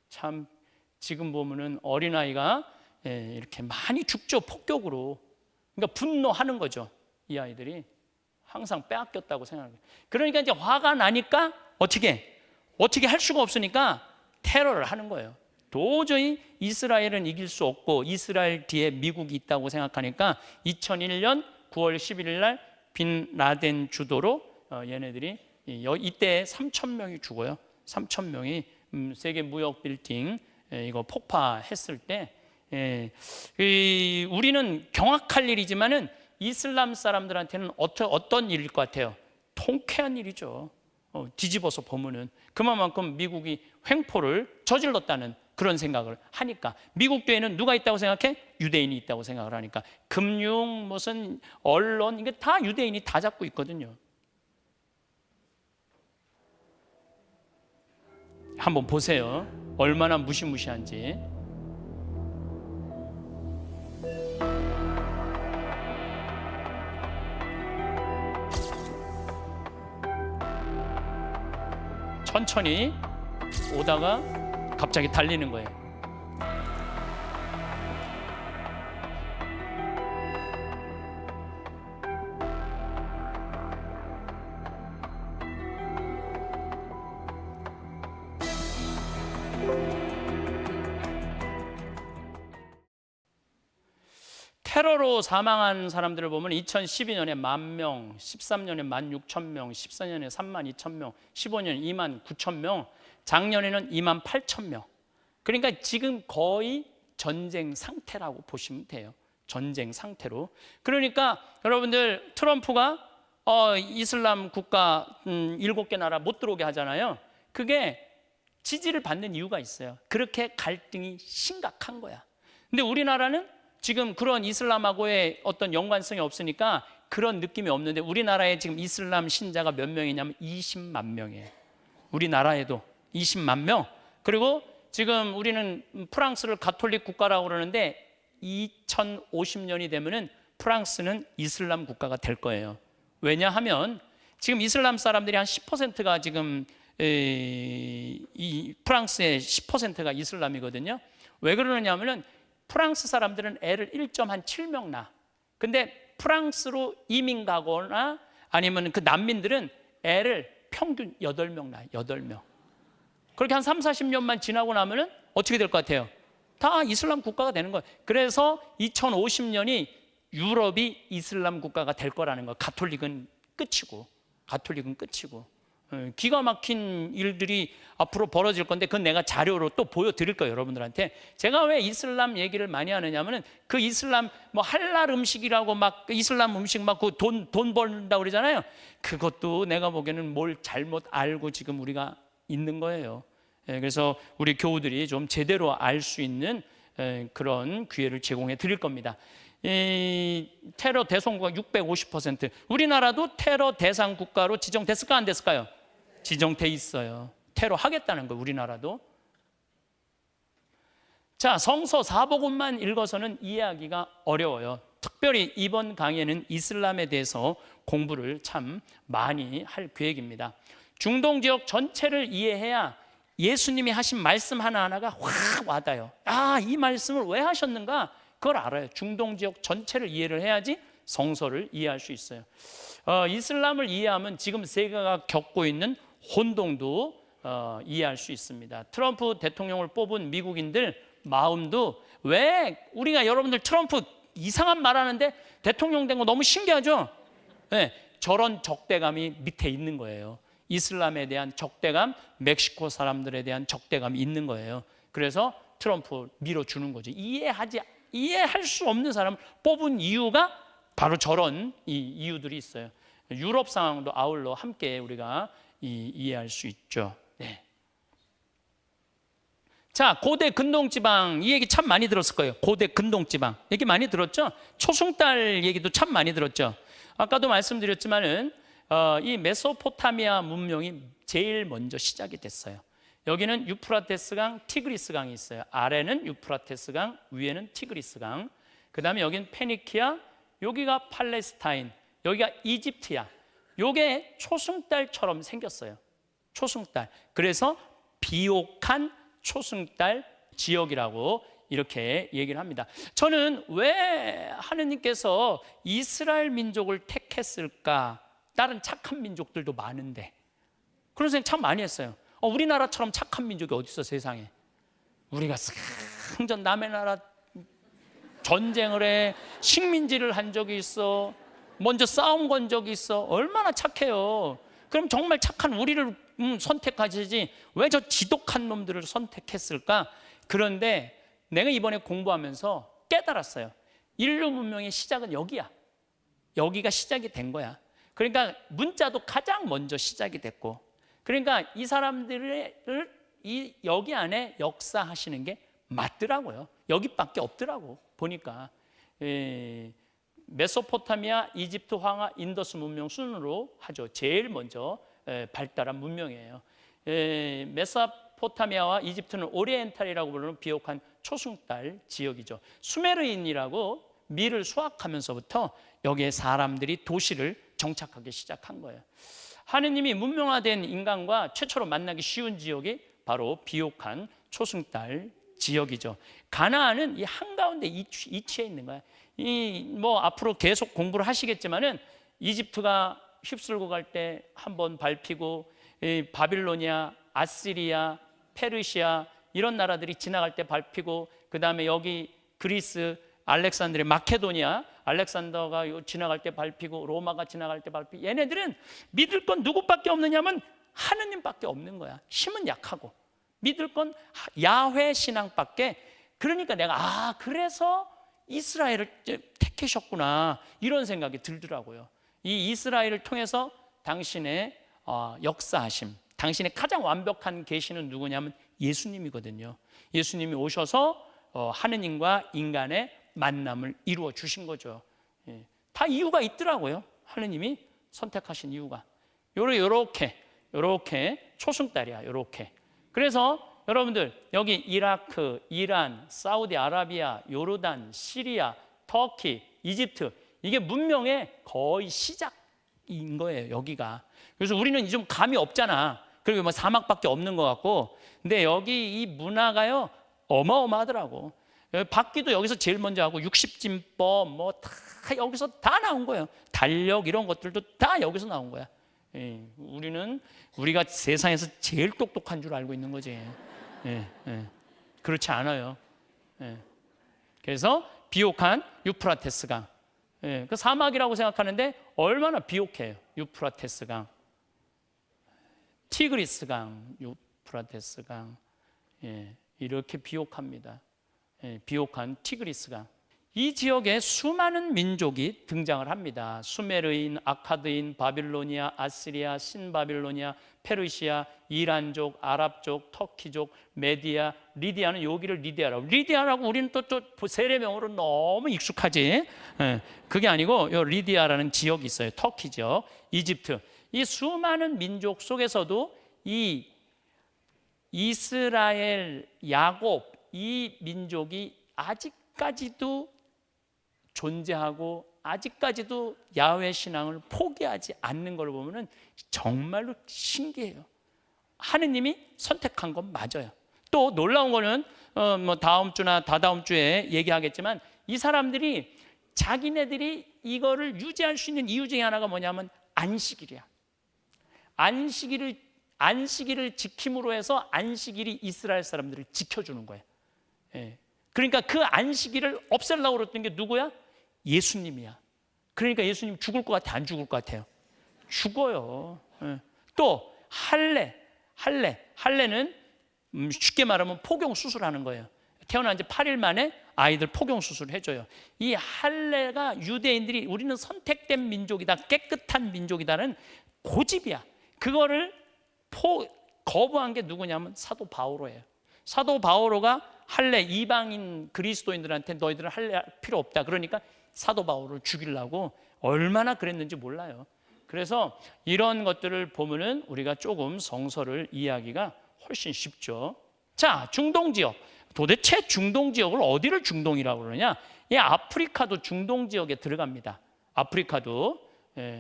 참 지금 보면은 어린아이가 이렇게 많이 죽죠. 폭격으로. 그러니까 분노하는 거죠. 이 아이들이 항상 빼앗겼다고 생각해요. 그러니까 이제 화가 나니까 어떻게 할 수가 없으니까 테러를 하는 거예요. 도저히 이스라엘은 이길 수 없고 이스라엘 뒤에 미국이 있다고 생각하니까 2001년 9월 11일 날 빈 라덴 주도로 얘네들이 이때 3,000명이 죽어요. 3,000명이 세계 무역 빌딩 이거 폭파했을 때, 우리는 경악할 일이지만은 이슬람 사람들한테는 어떤 일일 것 같아요? 통쾌한 일이죠. 뒤집어서 보면은 그만큼 미국이 횡포를 저질렀다는 그런 생각을 하니까. 미국 뒤에는 누가 있다고 생각해? 유대인이 있다고 생각을 하니까. 금융, 무슨 언론, 이게 다 유대인이 다 잡고 있거든요. 한번 보세요. 얼마나 무시무시한지. 천천히 오다가 갑자기 달리는 거예요. 테러로 사망한 사람들을 보면 2012년에 10,000명, 13년에 16,000명, 14년에 32,000명, 15년에 29,000명, 작년에는 28,000명. 그러니까 지금 거의 전쟁 상태라고 보시면 돼요. 전쟁 상태로. 그러니까 여러분들 트럼프가 이슬람 국가 7개 나라 못 들어오게 하잖아요. 그게 지지를 받는 이유가 있어요. 그렇게 갈등이 심각한 거야. 근데 우리나라는 지금 그런 이슬람하고의 어떤 연관성이 없으니까 그런 느낌이 없는데, 우리나라에 지금 이슬람 신자가 몇 명이냐면 20만 명이에요. 우리나라에도 20만 명. 그리고 지금 우리는 프랑스를 가톨릭 국가라고 그러는데 2050년이 되면은 프랑스는 이슬람 국가가 될 거예요. 왜냐하면 지금 이슬람 사람들이 한 10%가 지금 이 프랑스의 10%가 이슬람이거든요. 왜 그러느냐면은 프랑스 사람들은 애를 1.7명 낳아. 근데 프랑스로 이민 가거나 아니면 그 난민들은 애를 평균 8명 낳아요. 8명. 그렇게 한 3, 40년만 지나고 나면은 어떻게 될 것 같아요? 다 이슬람 국가가 되는 거예요. 그래서 2050년이 유럽이 이슬람 국가가 될 거라는 거예요. 가톨릭은 끝이고. 기가 막힌 일들이 앞으로 벌어질 건데 그건 내가 자료로 또 보여드릴 거예요, 여러분들한테. 제가 왜 이슬람 얘기를 많이 하느냐면은 그 이슬람 뭐 할랄 음식이라고 막 이슬람 음식 막 그 돈 벌는다 그러잖아요. 그것도 내가 보기에는 뭘 잘못 알고 지금 우리가 있는 거예요. 그래서 우리 교우들이 좀 제대로 알 수 있는 그런 기회를 제공해 드릴 겁니다. 이 테러 대상국가 650%. 우리나라도 테러 대상 국가로 지정됐을까 안 됐을까요? 지정돼 있어요. 테러 하겠다는 거예요, 우리나라도. 자, 성서 사복음만 읽어서는 이해하기가 어려워요. 특별히 이번 강의는 이슬람에 대해서 공부를 참 많이 할 계획입니다. 중동 지역 전체를 이해해야 예수님이 하신 말씀 하나하나가 확 와닿아요. 아, 이 말씀을 왜 하셨는가? 그걸 알아요. 중동 지역 전체를 이해를 해야지 성서를 이해할 수 있어요. 이슬람을 이해하면 지금 세계가 겪고 있는 혼동도 이해할 수 있습니다. 트럼프 대통령을 뽑은 미국인들 마음도, 왜 우리가 여러분들 트럼프 이상한 말하는데 대통령 된 거 너무 신기하죠? 네, 저런 적대감이 밑에 있는 거예요. 이슬람에 대한 적대감, 멕시코 사람들에 대한 적대감이 있는 거예요. 그래서 트럼프 밀어주는 거죠. 이해할 수 없는 사람을 뽑은 이유가 바로 저런 이유들이 있어요. 유럽 상황도 아울러 함께 우리가 이해할 수 있죠. 네. 자, 고대 근동지방, 이 얘기 참 많이 들었을 거예요. 고대 근동지방 얘기 많이 들었죠? 초승달 얘기도 참 많이 들었죠. 아까도 말씀드렸지만은 이 메소포타미아 문명이 제일 먼저 시작이 됐어요. 여기는 유프라테스강, 티그리스강이 있어요. 아래는 유프라테스강, 위에는 티그리스강. 그 다음에 여기는 페니키아, 여기가 팔레스타인, 여기가 이집트야. 요게 초승달처럼 생겼어요. 초승달. 그래서 비옥한 초승달 지역이라고 이렇게 얘기를 합니다. 저는 왜 하느님께서 이스라엘 민족을 택했을까? 다른 착한 민족들도 많은데. 그런 생각 참 많이 했어요. 우리나라처럼 착한 민족이 어디 있어, 세상에. 우리가 승전 남의 나라 전쟁을 해, 식민지를 한 적이 있어, 먼저 싸움 건 적이 있어. 얼마나 착해요. 그럼 정말 착한 우리를 선택하시지 왜 저 지독한 놈들을 선택했을까? 그런데 내가 이번에 공부하면서 깨달았어요. 인류 문명의 시작은 여기야. 여기가 시작이 된 거야. 그러니까 문자도 가장 먼저 시작이 됐고, 그러니까 이 사람들을 여기 안에 역사하시는 게 맞더라고요. 여기밖에 없더라고 보니까. 메소포타미아, 이집트, 황하, 인더스 문명 순으로 하죠. 제일 먼저 발달한 문명이에요. 메소포타미아와 이집트는 오리엔탈이라고 부르는 비옥한 초승달 지역이죠. 수메르인이라고 밀을 수확하면서부터 여기에 사람들이 도시를 정착하기 시작한 거예요. 하느님이 문명화된 인간과 최초로 만나기 쉬운 지역이 바로 비옥한 초승달 지역이죠. 가나안은 이 한가운데 이치해 있는 거야. 뭐 앞으로 계속 공부를 하시겠지만은 이집트가 휩쓸고 갈 때 한번 밟히고, 바빌로니아, 아시리아, 페르시아 이런 나라들이 지나갈 때 밟히고, 그 다음에 여기 그리스, 알렉산드리아, 마케도니아, 알렉산더가 지나갈 때 밟히고, 로마가 지나갈 때 밟히고, 얘네들은 믿을 건 누구밖에 없느냐면 하느님밖에 없는 거야. 힘은 약하고 믿을 건 야훼 신앙밖에. 그러니까 내가 그래서 이스라엘을 택하셨구나 이런 생각이 들더라고요. 이 이스라엘을 통해서 당신의 역사하심, 당신의 가장 완벽한 계시는 누구냐면 예수님이거든요. 예수님이 오셔서 하느님과 인간의 만남을 이루어 주신 거죠. 다 이유가 있더라고요. 하느님이 선택하신 이유가 요렇게 초승달이야. 요렇게. 그래서 여러분들 여기 이라크, 이란, 사우디아라비아, 요르단, 시리아, 터키, 이집트, 이게 문명의 거의 시작인 거예요. 여기가. 그래서 우리는 좀 감이 없잖아. 그리고 뭐 사막밖에 없는 것 같고, 근데 여기 이 문화가요 어마어마하더라고. 박기도 여기서 제일 먼저 하고, 60진법 뭐 다 여기서 다 나온 거예요. 달력 이런 것들도 다 여기서 나온 거야. 우리가 세상에서 제일 똑똑한 줄 알고 있는 거지. 그렇지 않아요. 그래서 비옥한 유프라테스강, 그 사막이라고 생각하는데 얼마나 비옥해요. 유프라테스강. 티그리스 강, 유프라테스 강, 이렇게 비옥합니다. 비옥한 티그리스 강. 이 지역에 수많은 민족이 등장을 합니다. 수메르인, 아카드인, 바빌로니아, 아시리아, 신바빌로니아, 페르시아, 이란족, 아랍족, 터키족, 메디아, 리디아는 여기를 리디아라고 우리는 또 세례명으로 너무 익숙하지. 그게 아니고 요 리디아라는 지역이 있어요. 터키 지역, 이집트. 이 수많은 민족 속에서도 이 이스라엘, 야곱 이 민족이 아직까지도 존재하고 아직까지도 야훼 신앙을 포기하지 않는 걸 보면은 정말로 신기해요. 하느님이 선택한 건 맞아요. 또 놀라운 거는 뭐 다음 주나 다다음 주에 얘기하겠지만 이 사람들이 자기네들이 이거를 유지할 수 있는 이유 중에 하나가 뭐냐면 안식일이야. 안식일을 지킴으로 해서 안식일이 이스라엘 사람들을 지켜주는 거예요. 그러니까 그 안식일을 없애려고 그랬던 게 누구야? 예수님이야. 그러니까 예수님 죽을 것 같아? 안 죽을 것 같아요? 죽어요. 또 할례는 쉽게 말하면 포경 수술하는 거예요. 태어난 지 8일 만에 아이들 포경 수술을 해줘요. 이 할례가 유대인들이 우리는 선택된 민족이다, 깨끗한 민족이다는 고집이야. 그거를 거부한 게 누구냐면 사도 바오로예요. 사도 바오로가 할례, 이방인 그리스도인들한테 너희들은 할례 필요 없다. 그러니까 사도 바오로를 죽이려고 얼마나 그랬는지 몰라요. 그래서 이런 것들을 보면은 우리가 조금 성서를 이해하기가 훨씬 쉽죠. 자, 중동 지역. 도대체 중동 지역을 어디를 중동이라고 그러냐? 이 아프리카도 중동 지역에 들어갑니다. 아프리카도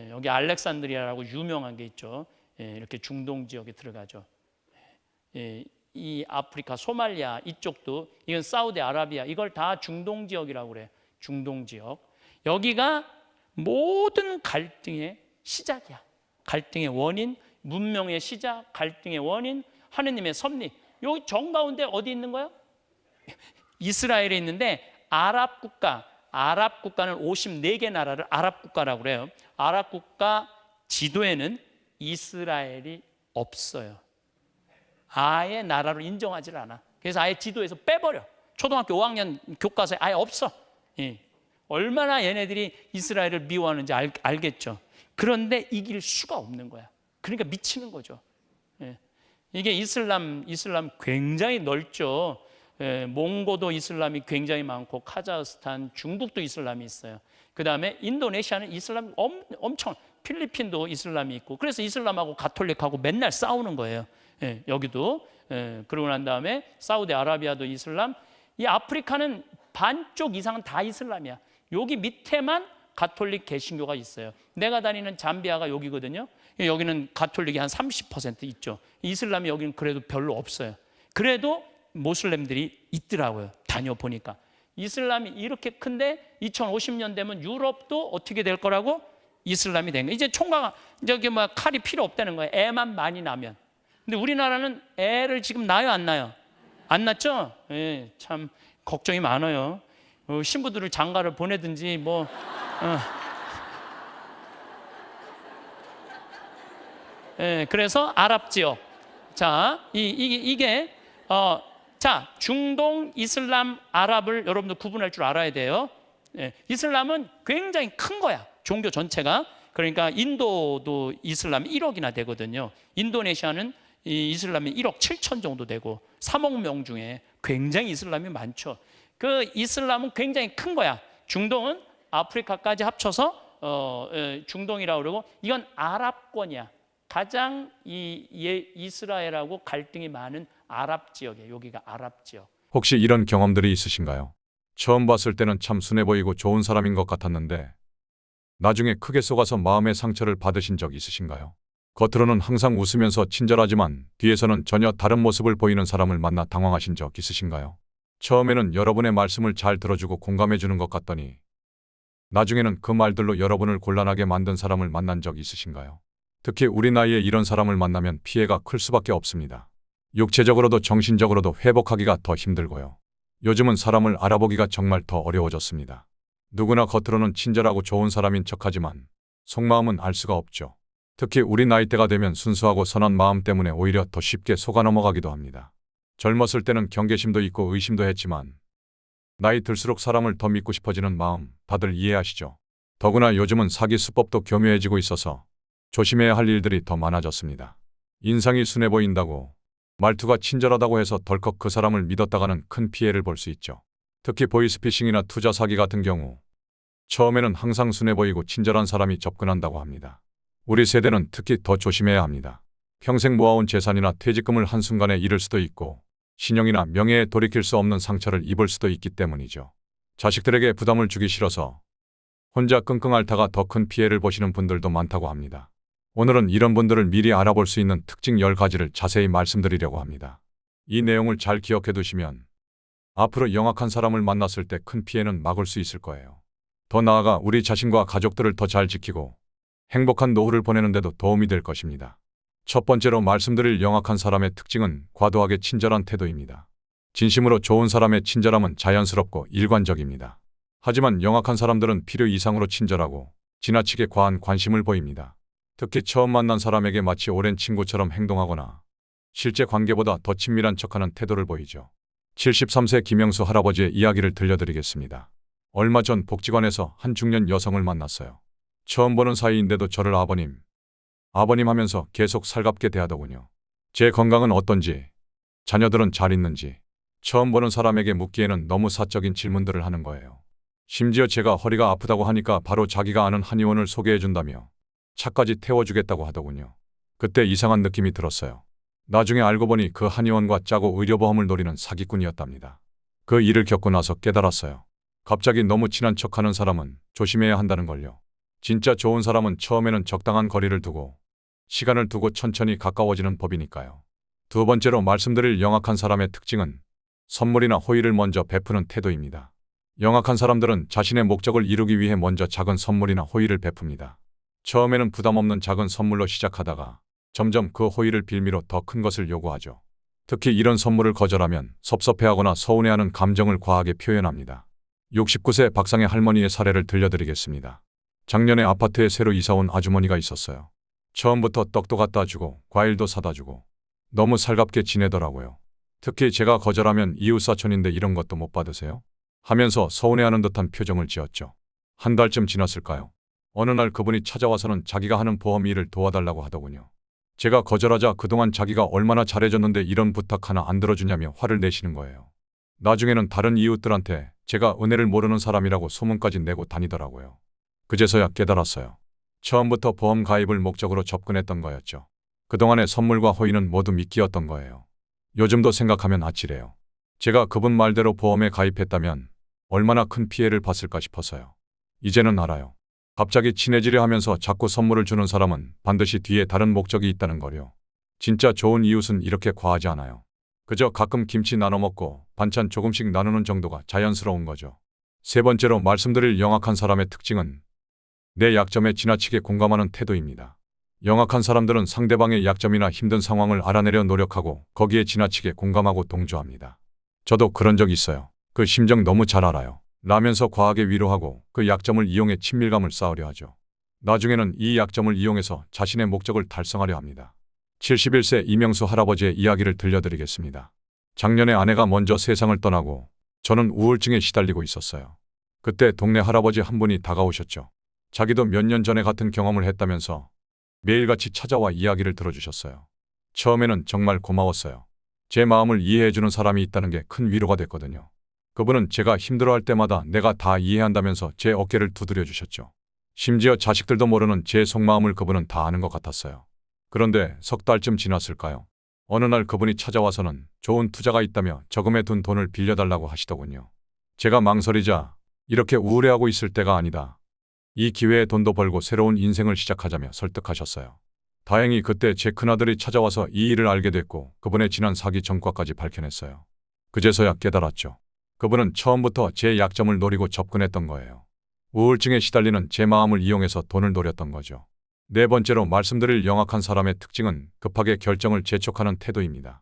여기 알렉산드리아라고 유명한 게 있죠. 이렇게 중동 지역에 들어가죠. 이 아프리카, 소말리아 이쪽도, 이건 사우디아라비아, 이걸 다 중동 지역이라고 그래요. 중동 지역. 여기가 모든 갈등의 시작이야. 갈등의 원인, 문명의 시작, 갈등의 원인, 하느님의 섭리. 여기 정가운데 어디 있는 거야? 이스라엘에 있는데 아랍 국가는 54개 나라를 아랍 국가라고 그래요. 아랍 국가 지도에는 이스라엘이 없어요. 아예 나라로 인정하지 않아. 그래서 아예 지도에서 빼버려. 초등학교 5학년 교과서에 아예 없어. 얼마나 얘네들이 이스라엘을 미워하는지 알겠죠. 그런데 이길 수가 없는 거야. 그러니까 미치는 거죠. 이게 이슬람 굉장히 넓죠. 몽고도 이슬람이 굉장히 많고, 카자흐스탄, 중국도 이슬람이 있어요. 그 다음에 인도네시아는 이슬람 엄청, 필리핀도 이슬람이 있고, 그래서 이슬람하고 가톨릭하고 맨날 싸우는 거예요. 여기도. 그러고 난 다음에 사우디아라비아도 이슬람. 이 아프리카는 반쪽 이상은 다 이슬람이야. 여기 밑에만 가톨릭 개신교가 있어요. 내가 다니는 잠비아가 여기거든요. 여기는 가톨릭이 한 30% 있죠. 이슬람이 여기는 그래도 별로 없어요. 그래도 모슬렘들이 있더라고요. 다녀보니까. 이슬람이 이렇게 큰데 2050년 되면 유럽도 어떻게 될 거라고? 이슬람이 된 거예요. 이제 총각, 칼이 필요 없다는 거예요. 애만 많이 나면. 근데 우리나라는 애를 지금 낳아요, 안 낳아요? 안 낳죠? 참 걱정이 많아요. 신부들을 장가를 보내든지 그래서 아랍 지역. 자, 이게 자, 중동, 이슬람, 아랍을 여러분들 구분할 줄 알아야 돼요. 이슬람은 굉장히 큰 거야. 종교 전체가. 그러니까 인도도 이슬람이 1억이나 되거든요. 인도네시아는 이 이슬람이 1억 7천 정도 되고 3억 명 중에 굉장히 이슬람이 많죠. 그 이슬람은 굉장히 큰 거야. 중동은 아프리카까지 합쳐서 중동이라고 그러고, 이건 아랍권이야. 가장 이스라엘하고 갈등이 많은 아랍 지역이에요. 여기가 아랍 지역. 혹시 이런 경험들이 있으신가요? 처음 봤을 때는 참 순해 보이고 좋은 사람인 것 같았는데 나중에 크게 속아서 마음의 상처를 받으신 적 있으신가요? 겉으로는 항상 웃으면서 친절하지만 뒤에서는 전혀 다른 모습을 보이는 사람을 만나 당황하신 적 있으신가요? 처음에는 여러분의 말씀을 잘 들어주고 공감해 주는 것 같더니 나중에는 그 말들로 여러분을 곤란하게 만든 사람을 만난 적 있으신가요? 특히 우리 나이에 이런 사람을 만나면 피해가 클 수밖에 없습니다. 육체적으로도 정신적으로도 회복하기가 더 힘들고요. 요즘은 사람을 알아보기가 정말 더 어려워졌습니다. 누구나 겉으로는 친절하고 좋은 사람인 척하지만 속마음은 알 수가 없죠. 특히 우리 나이대가 되면 순수하고 선한 마음 때문에 오히려 더 쉽게 속아 넘어가기도 합니다. 젊었을 때는 경계심도 있고 의심도 했지만 나이 들수록 사람을 더 믿고 싶어지는 마음 다들 이해하시죠? 더구나 요즘은 사기 수법도 교묘해지고 있어서 조심해야 할 일들이 더 많아졌습니다. 인상이 순해 보인다고 말투가 친절하다고 해서 덜컥 그 사람을 믿었다가는 큰 피해를 볼 수 있죠. 특히 보이스피싱이나 투자 사기 같은 경우 처음에는 항상 순해 보이고 친절한 사람이 접근한다고 합니다. 우리 세대는 특히 더 조심해야 합니다. 평생 모아온 재산이나 퇴직금을 한순간에 잃을 수도 있고 신용이나 명예에 돌이킬 수 없는 상처를 입을 수도 있기 때문이죠. 자식들에게 부담을 주기 싫어서 혼자 끙끙 앓다가 더 큰 피해를 보시는 분들도 많다고 합니다. 오늘은 이런 분들을 미리 알아볼 수 있는 특징 10가지를 자세히 말씀드리려고 합니다. 이 내용을 잘 기억해 두시면 앞으로 영악한 사람을 만났을 때 큰 피해는 막을 수 있을 거예요. 더 나아가 우리 자신과 가족들을 더 잘 지키고 행복한 노후를 보내는 데도 도움이 될 것입니다. 첫 번째로 말씀드릴 영악한 사람의 특징은 과도하게 친절한 태도입니다. 진심으로 좋은 사람의 친절함은 자연스럽고 일관적입니다. 하지만 영악한 사람들은 필요 이상으로 친절하고 지나치게 과한 관심을 보입니다. 특히 처음 만난 사람에게 마치 오랜 친구처럼 행동하거나 실제 관계보다 더 친밀한 척하는 태도를 보이죠. 73세 김영수 할아버지의 이야기를 들려드리겠습니다. 얼마 전 복지관에서 한 중년 여성을 만났어요. 처음 보는 사이인데도 저를 아버님 하면서 계속 살갑게 대하더군요. 제 건강은 어떤지, 자녀들은 잘 있는지 처음 보는 사람에게 묻기에는 너무 사적인 질문들을 하는 거예요. 심지어 제가 허리가 아프다고 하니까 바로 자기가 아는 한의원을 소개해준다며 차까지 태워주겠다고 하더군요. 그때 이상한 느낌이 들었어요. 나중에 알고 보니 그 한의원과 짜고 의료보험을 노리는 사기꾼이었답니다. 그 일을 겪고 나서 깨달았어요. 갑자기 너무 친한 척하는 사람은 조심해야 한다는 걸요. 진짜 좋은 사람은 처음에는 적당한 거리를 두고 시간을 두고 천천히 가까워지는 법이니까요. 두 번째로 말씀드릴 영악한 사람의 특징은 선물이나 호의를 먼저 베푸는 태도입니다. 영악한 사람들은 자신의 목적을 이루기 위해 먼저 작은 선물이나 호의를 베풉니다. 처음에는 부담 없는 작은 선물로 시작하다가 점점 그 호의를 빌미로 더 큰 것을 요구하죠. 특히 이런 선물을 거절하면 섭섭해하거나 서운해하는 감정을 과하게 표현합니다. 69세 박상의 할머니의 사례를 들려드리겠습니다. 작년에 아파트에 새로 이사온 아주머니가 있었어요. 처음부터 떡도 갖다 주고 과일도 사다 주고 너무 살갑게 지내더라고요. 특히 제가 거절하면 이웃사촌인데 이런 것도 못 받으세요? 하면서 서운해하는 듯한 표정을 지었죠. 한 달쯤 지났을까요? 어느 날 그분이 찾아와서는 자기가 하는 보험 일을 도와달라고 하더군요. 제가 거절하자 그동안 자기가 얼마나 잘해줬는데 이런 부탁 하나 안 들어주냐며 화를 내시는 거예요. 나중에는 다른 이웃들한테 제가 은혜를 모르는 사람이라고 소문까지 내고 다니더라고요. 그제서야 깨달았어요. 처음부터 보험 가입을 목적으로 접근했던 거였죠. 그동안의 선물과 호의는 모두 미끼였던 거예요. 요즘도 생각하면 아찔해요. 제가 그분 말대로 보험에 가입했다면 얼마나 큰 피해를 봤을까 싶어서요. 이제는 알아요. 갑자기 친해지려 하면서 자꾸 선물을 주는 사람은 반드시 뒤에 다른 목적이 있다는 거요. 진짜 좋은 이웃은 이렇게 과하지 않아요. 그저 가끔 김치 나눠 먹고 반찬 조금씩 나누는 정도가 자연스러운 거죠. 세 번째로 말씀드릴 영악한 사람의 특징은 내 약점에 지나치게 공감하는 태도입니다. 영악한 사람들은 상대방의 약점이나 힘든 상황을 알아내려 노력하고 거기에 지나치게 공감하고 동조합니다. 저도 그런 적 있어요. 그 심정 너무 잘 알아요. 라면서 과하게 위로하고 그 약점을 이용해 친밀감을 쌓으려 하죠. 나중에는 이 약점을 이용해서 자신의 목적을 달성하려 합니다. 71세 이명수 할아버지의 이야기를 들려드리겠습니다. 작년에 아내가 먼저 세상을 떠나고 저는 우울증에 시달리고 있었어요. 그때 동네 할아버지 한 분이 다가오셨죠. 자기도 몇 년 전에 같은 경험을 했다면서 매일같이 찾아와 이야기를 들어주셨어요. 처음에는 정말 고마웠어요. 제 마음을 이해해주는 사람이 있다는 게 큰 위로가 됐거든요. 그분은 제가 힘들어할 때마다 내가 다 이해한다면서 제 어깨를 두드려 주셨죠. 심지어 자식들도 모르는 제 속마음을 그분은 다 아는 것 같았어요. 그런데 석 달쯤 지났을까요? 어느 날 그분이 찾아와서는 좋은 투자가 있다며 저금해 둔 돈을 빌려달라고 하시더군요. 제가 망설이자 이렇게 우울해하고 있을 때가 아니다. 이 기회에 돈도 벌고 새로운 인생을 시작하자며 설득하셨어요. 다행히 그때 제 큰아들이 찾아와서 이 일을 알게 됐고 그분의 지난 사기 전과까지 밝혀냈어요. 그제서야 깨달았죠. 그분은 처음부터 제 약점을 노리고 접근했던 거예요. 우울증에 시달리는 제 마음을 이용해서 돈을 노렸던 거죠. 네 번째로 말씀드릴 영악한 사람의 특징은 급하게 결정을 재촉하는 태도입니다.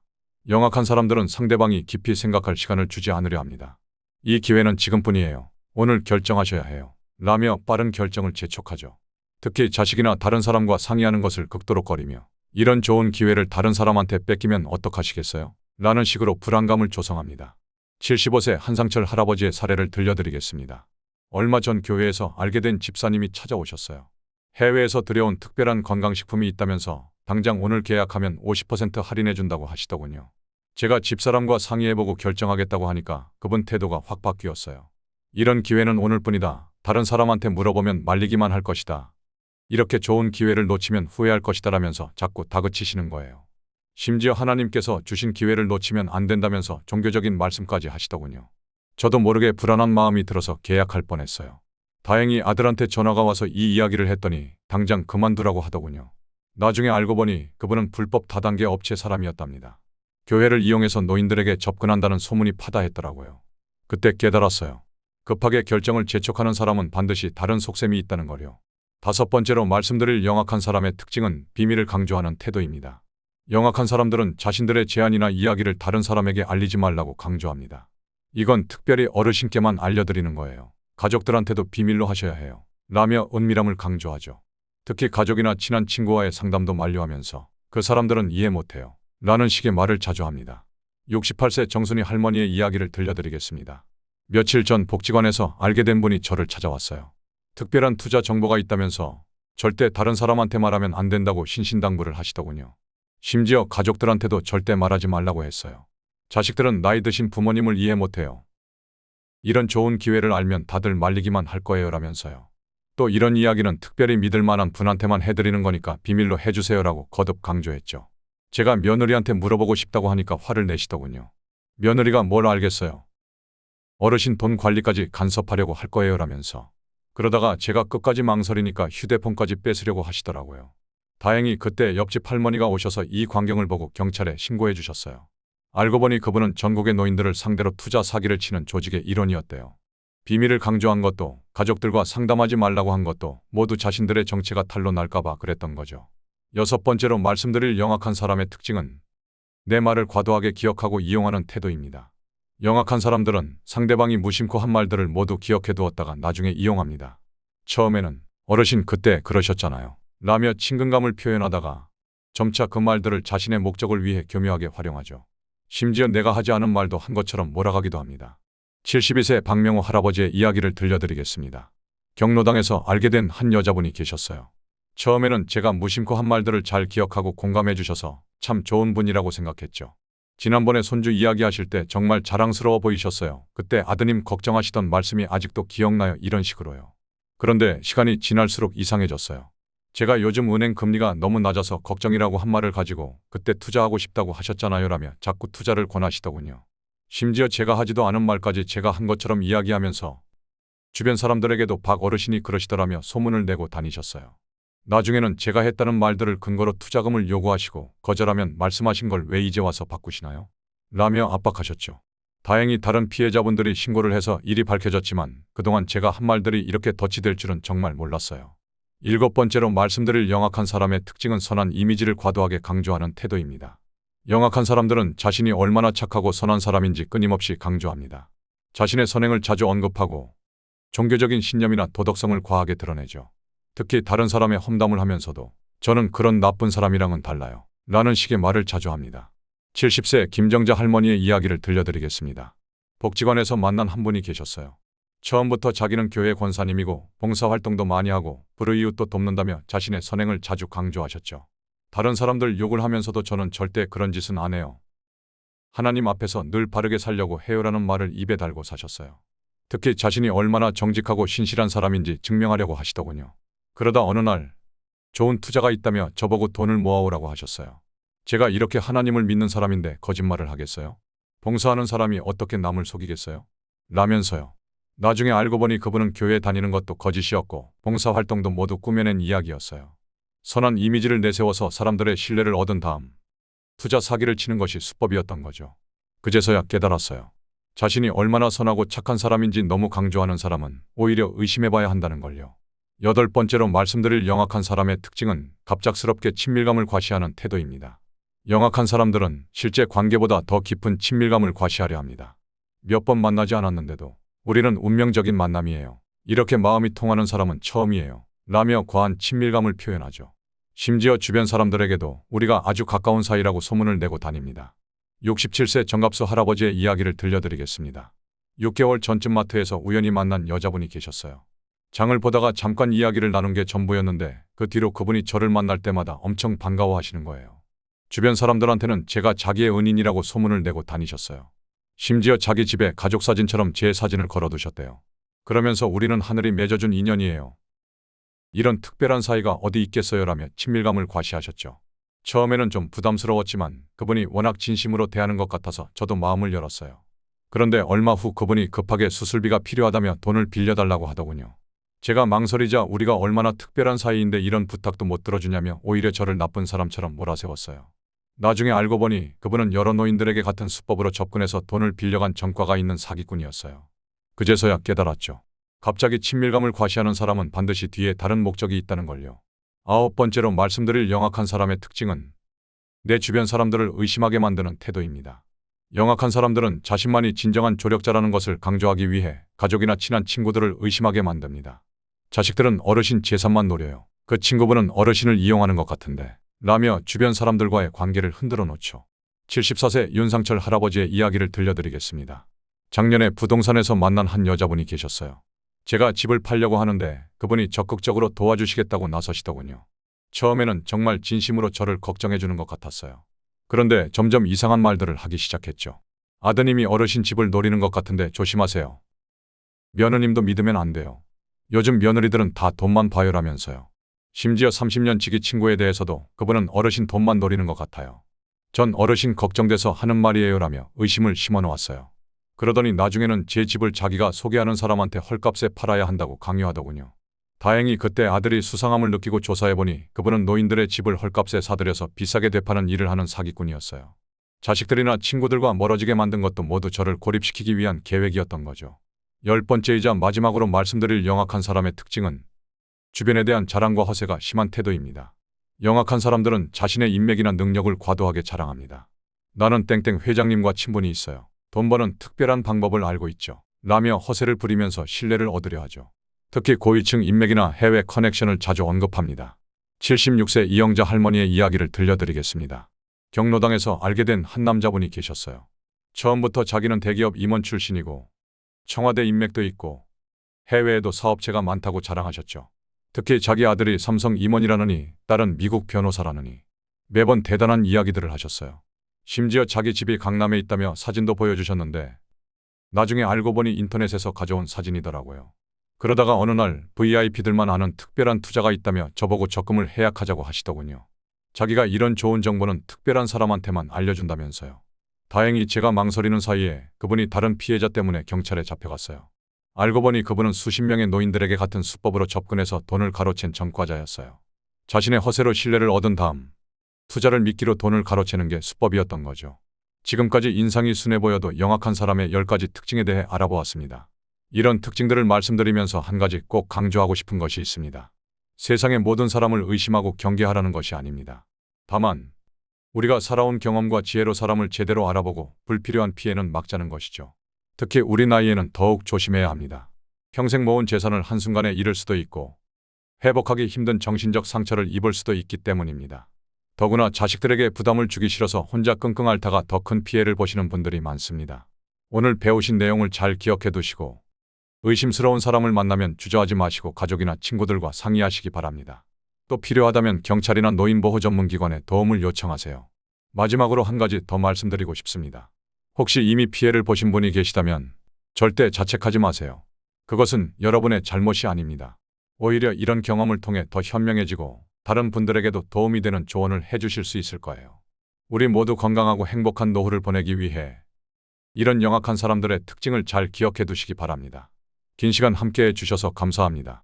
영악한 사람들은 상대방이 깊이 생각할 시간을 주지 않으려 합니다. 이 기회는 지금뿐이에요. 오늘 결정하셔야 해요. 라며 빠른 결정을 재촉하죠. 특히 자식이나 다른 사람과 상의하는 것을 극도로 꺼리며 이런 좋은 기회를 다른 사람한테 뺏기면 어떡하시겠어요? 라는 식으로 불안감을 조성합니다. 75세 한상철 할아버지의 사례를 들려드리겠습니다. 얼마 전 교회에서 알게 된 집사님이 찾아오셨어요. 해외에서 들여온 특별한 건강식품이 있다면서 당장 오늘 계약하면 50% 할인해준다고 하시더군요. 제가 집사람과 상의해보고 결정하겠다고 하니까 그분 태도가 확 바뀌었어요. 이런 기회는 오늘뿐이다. 다른 사람한테 물어보면 말리기만 할 것이다. 이렇게 좋은 기회를 놓치면 후회할 것이다라면서 자꾸 다그치시는 거예요. 심지어 하나님께서 주신 기회를 놓치면 안 된다면서 종교적인 말씀까지 하시더군요. 저도 모르게 불안한 마음이 들어서 계약할 뻔했어요. 다행히 아들한테 전화가 와서 이 이야기를 했더니 당장 그만두라고 하더군요. 나중에 알고 보니 그분은 불법 다단계 업체 사람이었답니다. 교회를 이용해서 노인들에게 접근한다는 소문이 파다했더라고요. 그때 깨달았어요. 급하게 결정을 재촉하는 사람은 반드시 다른 속셈이 있다는 거요. 5번째로 말씀드릴 영악한 사람의 특징은 비밀을 강조하는 태도입니다. 영악한 사람들은 자신들의 제안이나 이야기를 다른 사람에게 알리지 말라고 강조합니다. 이건 특별히 어르신께만 알려드리는 거예요. 가족들한테도 비밀로 하셔야 해요. 라며 은밀함을 강조하죠. 특히 가족이나 친한 친구와의 상담도 만류하면서 그 사람들은 이해 못해요. 라는 식의 말을 자주 합니다. 68세 정순이 할머니의 이야기를 들려드리겠습니다. 며칠 전 복지관에서 알게 된 분이 저를 찾아왔어요. 특별한 투자 정보가 있다면서 절대 다른 사람한테 말하면 안 된다고 신신당부를 하시더군요. 심지어 가족들한테도 절대 말하지 말라고 했어요. 자식들은 나이 드신 부모님을 이해 못해요. 이런 좋은 기회를 알면 다들 말리기만 할 거예요 라면서요. 또 이런 이야기는 특별히 믿을 만한 분한테만 해드리는 거니까 비밀로 해주세요라고 거듭 강조했죠. 제가 며느리한테 물어보고 싶다고 하니까 화를 내시더군요. 며느리가 뭘 알겠어요. 어르신 돈 관리까지 간섭하려고 할 거예요 라면서. 그러다가 제가 끝까지 망설이니까 휴대폰까지 뺏으려고 하시더라고요. 다행히 그때 옆집 할머니가 오셔서 이 광경을 보고 경찰에 신고해 주셨어요. 알고 보니 그분은 전국의 노인들을 상대로 투자 사기를 치는 조직의 일원이었대요. 비밀을 강조한 것도 가족들과 상담하지 말라고 한 것도 모두 자신들의 정체가 탄로 날까봐 그랬던 거죠. 6번째로 말씀드릴 영악한 사람의 특징은 내 말을 과도하게 기억하고 이용하는 태도입니다. 영악한 사람들은 상대방이 무심코 한 말들을 모두 기억해 두었다가 나중에 이용합니다. 처음에는 어르신 그때 그러셨잖아요. 라며 친근감을 표현하다가 점차 그 말들을 자신의 목적을 위해 교묘하게 활용하죠. 심지어 내가 하지 않은 말도 한 것처럼 몰아가기도 합니다. 72세 박명호 할아버지의 이야기를 들려드리겠습니다. 경로당에서 알게 된 한 여자분이 계셨어요. 처음에는 제가 무심코 한 말들을 잘 기억하고 공감해 주셔서 참 좋은 분이라고 생각했죠. 지난번에 손주 이야기하실 때 정말 자랑스러워 보이셨어요. 그때 아드님 걱정하시던 말씀이 아직도 기억나요. 이런 식으로요. 그런데 시간이 지날수록 이상해졌어요. 제가 요즘 은행 금리가 너무 낮아서 걱정이라고 한 말을 가지고 그때 투자하고 싶다고 하셨잖아요 라며 자꾸 투자를 권하시더군요. 심지어 제가 하지도 않은 말까지 제가 한 것처럼 이야기하면서 주변 사람들에게도 박 어르신이 그러시더라며 소문을 내고 다니셨어요. 나중에는 제가 했다는 말들을 근거로 투자금을 요구하시고 거절하면 말씀하신 걸 왜 이제 와서 바꾸시나요? 라며 압박하셨죠. 다행히 다른 피해자분들이 신고를 해서 일이 밝혀졌지만 그동안 제가 한 말들이 이렇게 덫이 될 줄은 정말 몰랐어요. 7번째로 말씀드릴 영악한 사람의 특징은 선한 이미지를 과도하게 강조하는 태도입니다. 영악한 사람들은 자신이 얼마나 착하고 선한 사람인지 끊임없이 강조합니다. 자신의 선행을 자주 언급하고 종교적인 신념이나 도덕성을 과하게 드러내죠. 특히 다른 사람의 험담을 하면서도 저는 그런 나쁜 사람이랑은 달라요. 라는 식의 말을 자주 합니다. 70세 김정자 할머니의 이야기를 들려드리겠습니다. 복지관에서 만난 한 분이 계셨어요. 처음부터 자기는 교회 권사님이고 봉사활동도 많이 하고 불우이웃도 돕는다며 자신의 선행을 자주 강조하셨죠. 다른 사람들 욕을 하면서도 저는 절대 그런 짓은 안 해요. 하나님 앞에서 늘 바르게 살려고 해요라는 말을 입에 달고 사셨어요. 특히 자신이 얼마나 정직하고 신실한 사람인지 증명하려고 하시더군요. 그러다 어느 날 좋은 투자가 있다며 저보고 돈을 모아오라고 하셨어요. 제가 이렇게 하나님을 믿는 사람인데 거짓말을 하겠어요? 봉사하는 사람이 어떻게 남을 속이겠어요? 라면서요. 나중에 알고 보니 그분은 교회 다니는 것도 거짓이었고 봉사활동도 모두 꾸며낸 이야기였어요. 선한 이미지를 내세워서 사람들의 신뢰를 얻은 다음 투자 사기를 치는 것이 수법이었던 거죠. 그제서야 깨달았어요. 자신이 얼마나 선하고 착한 사람인지 너무 강조하는 사람은 오히려 의심해봐야 한다는 걸요. 8번째로 말씀드릴 영악한 사람의 특징은 갑작스럽게 친밀감을 과시하는 태도입니다. 영악한 사람들은 실제 관계보다 더 깊은 친밀감을 과시하려 합니다. 몇 번 만나지 않았는데도 우리는 운명적인 만남이에요. 이렇게 마음이 통하는 사람은 처음이에요. 라며 과한 친밀감을 표현하죠. 심지어 주변 사람들에게도 우리가 아주 가까운 사이라고 소문을 내고 다닙니다. 67세 정갑수 할아버지의 이야기를 들려드리겠습니다. 6개월 전쯤 마트에서 우연히 만난 여자분이 계셨어요. 장을 보다가 잠깐 이야기를 나눈 게 전부였는데 그 뒤로 그분이 저를 만날 때마다 엄청 반가워하시는 거예요. 주변 사람들한테는 제가 자기의 은인이라고 소문을 내고 다니셨어요. 심지어 자기 집에 가족 사진처럼 제 사진을 걸어두셨대요. 그러면서 우리는 하늘이 맺어준 인연이에요. 이런 특별한 사이가 어디 있겠어요라며 친밀감을 과시하셨죠. 처음에는 좀 부담스러웠지만 그분이 워낙 진심으로 대하는 것 같아서 저도 마음을 열었어요. 그런데 얼마 후 그분이 급하게 수술비가 필요하다며 돈을 빌려달라고 하더군요. 제가 망설이자 우리가 얼마나 특별한 사이인데 이런 부탁도 못 들어주냐며 오히려 저를 나쁜 사람처럼 몰아세웠어요. 나중에 알고 보니 그분은 여러 노인들에게 같은 수법으로 접근해서 돈을 빌려간 전과가 있는 사기꾼이었어요. 그제서야 깨달았죠. 갑자기 친밀감을 과시하는 사람은 반드시 뒤에 다른 목적이 있다는 걸요. 9번째로 말씀드릴 영악한 사람의 특징은 내 주변 사람들을 의심하게 만드는 태도입니다. 영악한 사람들은 자신만이 진정한 조력자라는 것을 강조하기 위해 가족이나 친한 친구들을 의심하게 만듭니다. 자식들은 어르신 재산만 노려요. 그 친구분은 어르신을 이용하는 것 같은데 라며 주변 사람들과의 관계를 흔들어 놓죠. 74세 윤상철 할아버지의 이야기를 들려드리겠습니다. 작년에 부동산에서 만난 한 여자분이 계셨어요. 제가 집을 팔려고 하는데 그분이 적극적으로 도와주시겠다고 나서시더군요. 처음에는 정말 진심으로 저를 걱정해 주는 것 같았어요. 그런데 점점 이상한 말들을 하기 시작했죠. 아드님이 어르신 집을 노리는 것 같은데 조심하세요. 며느님도 믿으면 안 돼요. 요즘 며느리들은 다 돈만 봐요라면서요. 심지어 30년 지기 친구에 대해서도 그분은 어르신 돈만 노리는 것 같아요. 전 어르신 걱정돼서 하는 말이에요라며 의심을 심어놓았어요. 그러더니 나중에는 제 집을 자기가 소개하는 사람한테 헐값에 팔아야 한다고 강요하더군요. 다행히 그때 아들이 수상함을 느끼고 조사해보니 그분은 노인들의 집을 헐값에 사들여서 비싸게 되파는 일을 하는 사기꾼이었어요. 자식들이나 친구들과 멀어지게 만든 것도 모두 저를 고립시키기 위한 계획이었던 거죠. 10번째이자 마지막으로 말씀드릴 영악한 사람의 특징은 주변에 대한 자랑과 허세가 심한 태도입니다. 영악한 사람들은 자신의 인맥이나 능력을 과도하게 자랑합니다. 나는 땡땡 회장님과 친분이 있어요. 돈 버는 특별한 방법을 알고 있죠. 라며 허세를 부리면서 신뢰를 얻으려 하죠. 특히 고위층 인맥이나 해외 커넥션을 자주 언급합니다. 76세 이영자 할머니의 이야기를 들려드리겠습니다. 경로당에서 알게 된 한 남자분이 계셨어요. 처음부터 자기는 대기업 임원 출신이고 청와대 인맥도 있고 해외에도 사업체가 많다고 자랑하셨죠. 특히 자기 아들이 삼성 임원이라느니 딸은 미국 변호사라느니 매번 대단한 이야기들을 하셨어요. 심지어 자기 집이 강남에 있다며 사진도 보여주셨는데 나중에 알고 보니 인터넷에서 가져온 사진이더라고요. 그러다가 어느 날 VIP들만 아는 특별한 투자가 있다며 저보고 적금을 해약하자고 하시더군요. 자기가 이런 좋은 정보는 특별한 사람한테만 알려준다면서요. 다행히 제가 망설이는 사이에 그분이 다른 피해자 때문에 경찰에 잡혀갔어요. 알고 보니 그분은 수십 명의 노인들에게 같은 수법으로 접근해서 돈을 가로챈 전과자였어요. 자신의 허세로 신뢰를 얻은 다음 투자를 미끼로 돈을 가로채는 게 수법이었던 거죠. 지금까지 인상이 순해 보여도 영악한 사람의 10가지 특징에 대해 알아보았습니다. 이런 특징들을 말씀드리면서 한 가지 꼭 강조하고 싶은 것이 있습니다. 세상의 모든 사람을 의심하고 경계하라는 것이 아닙니다. 다만 우리가 살아온 경험과 지혜로 사람을 제대로 알아보고 불필요한 피해는 막자는 것이죠. 특히 우리 나이에는 더욱 조심해야 합니다. 평생 모은 재산을 한순간에 잃을 수도 있고 회복하기 힘든 정신적 상처를 입을 수도 있기 때문입니다. 더구나 자식들에게 부담을 주기 싫어서 혼자 끙끙 앓다가 더 큰 피해를 보시는 분들이 많습니다. 오늘 배우신 내용을 잘 기억해 두시고 의심스러운 사람을 만나면 주저하지 마시고 가족이나 친구들과 상의하시기 바랍니다. 또 필요하다면 경찰이나 노인보호 전문기관에 도움을 요청하세요. 마지막으로 한 가지 더 말씀드리고 싶습니다. 혹시 이미 피해를 보신 분이 계시다면 절대 자책하지 마세요. 그것은 여러분의 잘못이 아닙니다. 오히려 이런 경험을 통해 더 현명해지고 다른 분들에게도 도움이 되는 조언을 해주실 수 있을 거예요. 우리 모두 건강하고 행복한 노후를 보내기 위해 이런 영악한 사람들의 특징을 잘 기억해 두시기 바랍니다. 긴 시간 함께해 주셔서 감사합니다.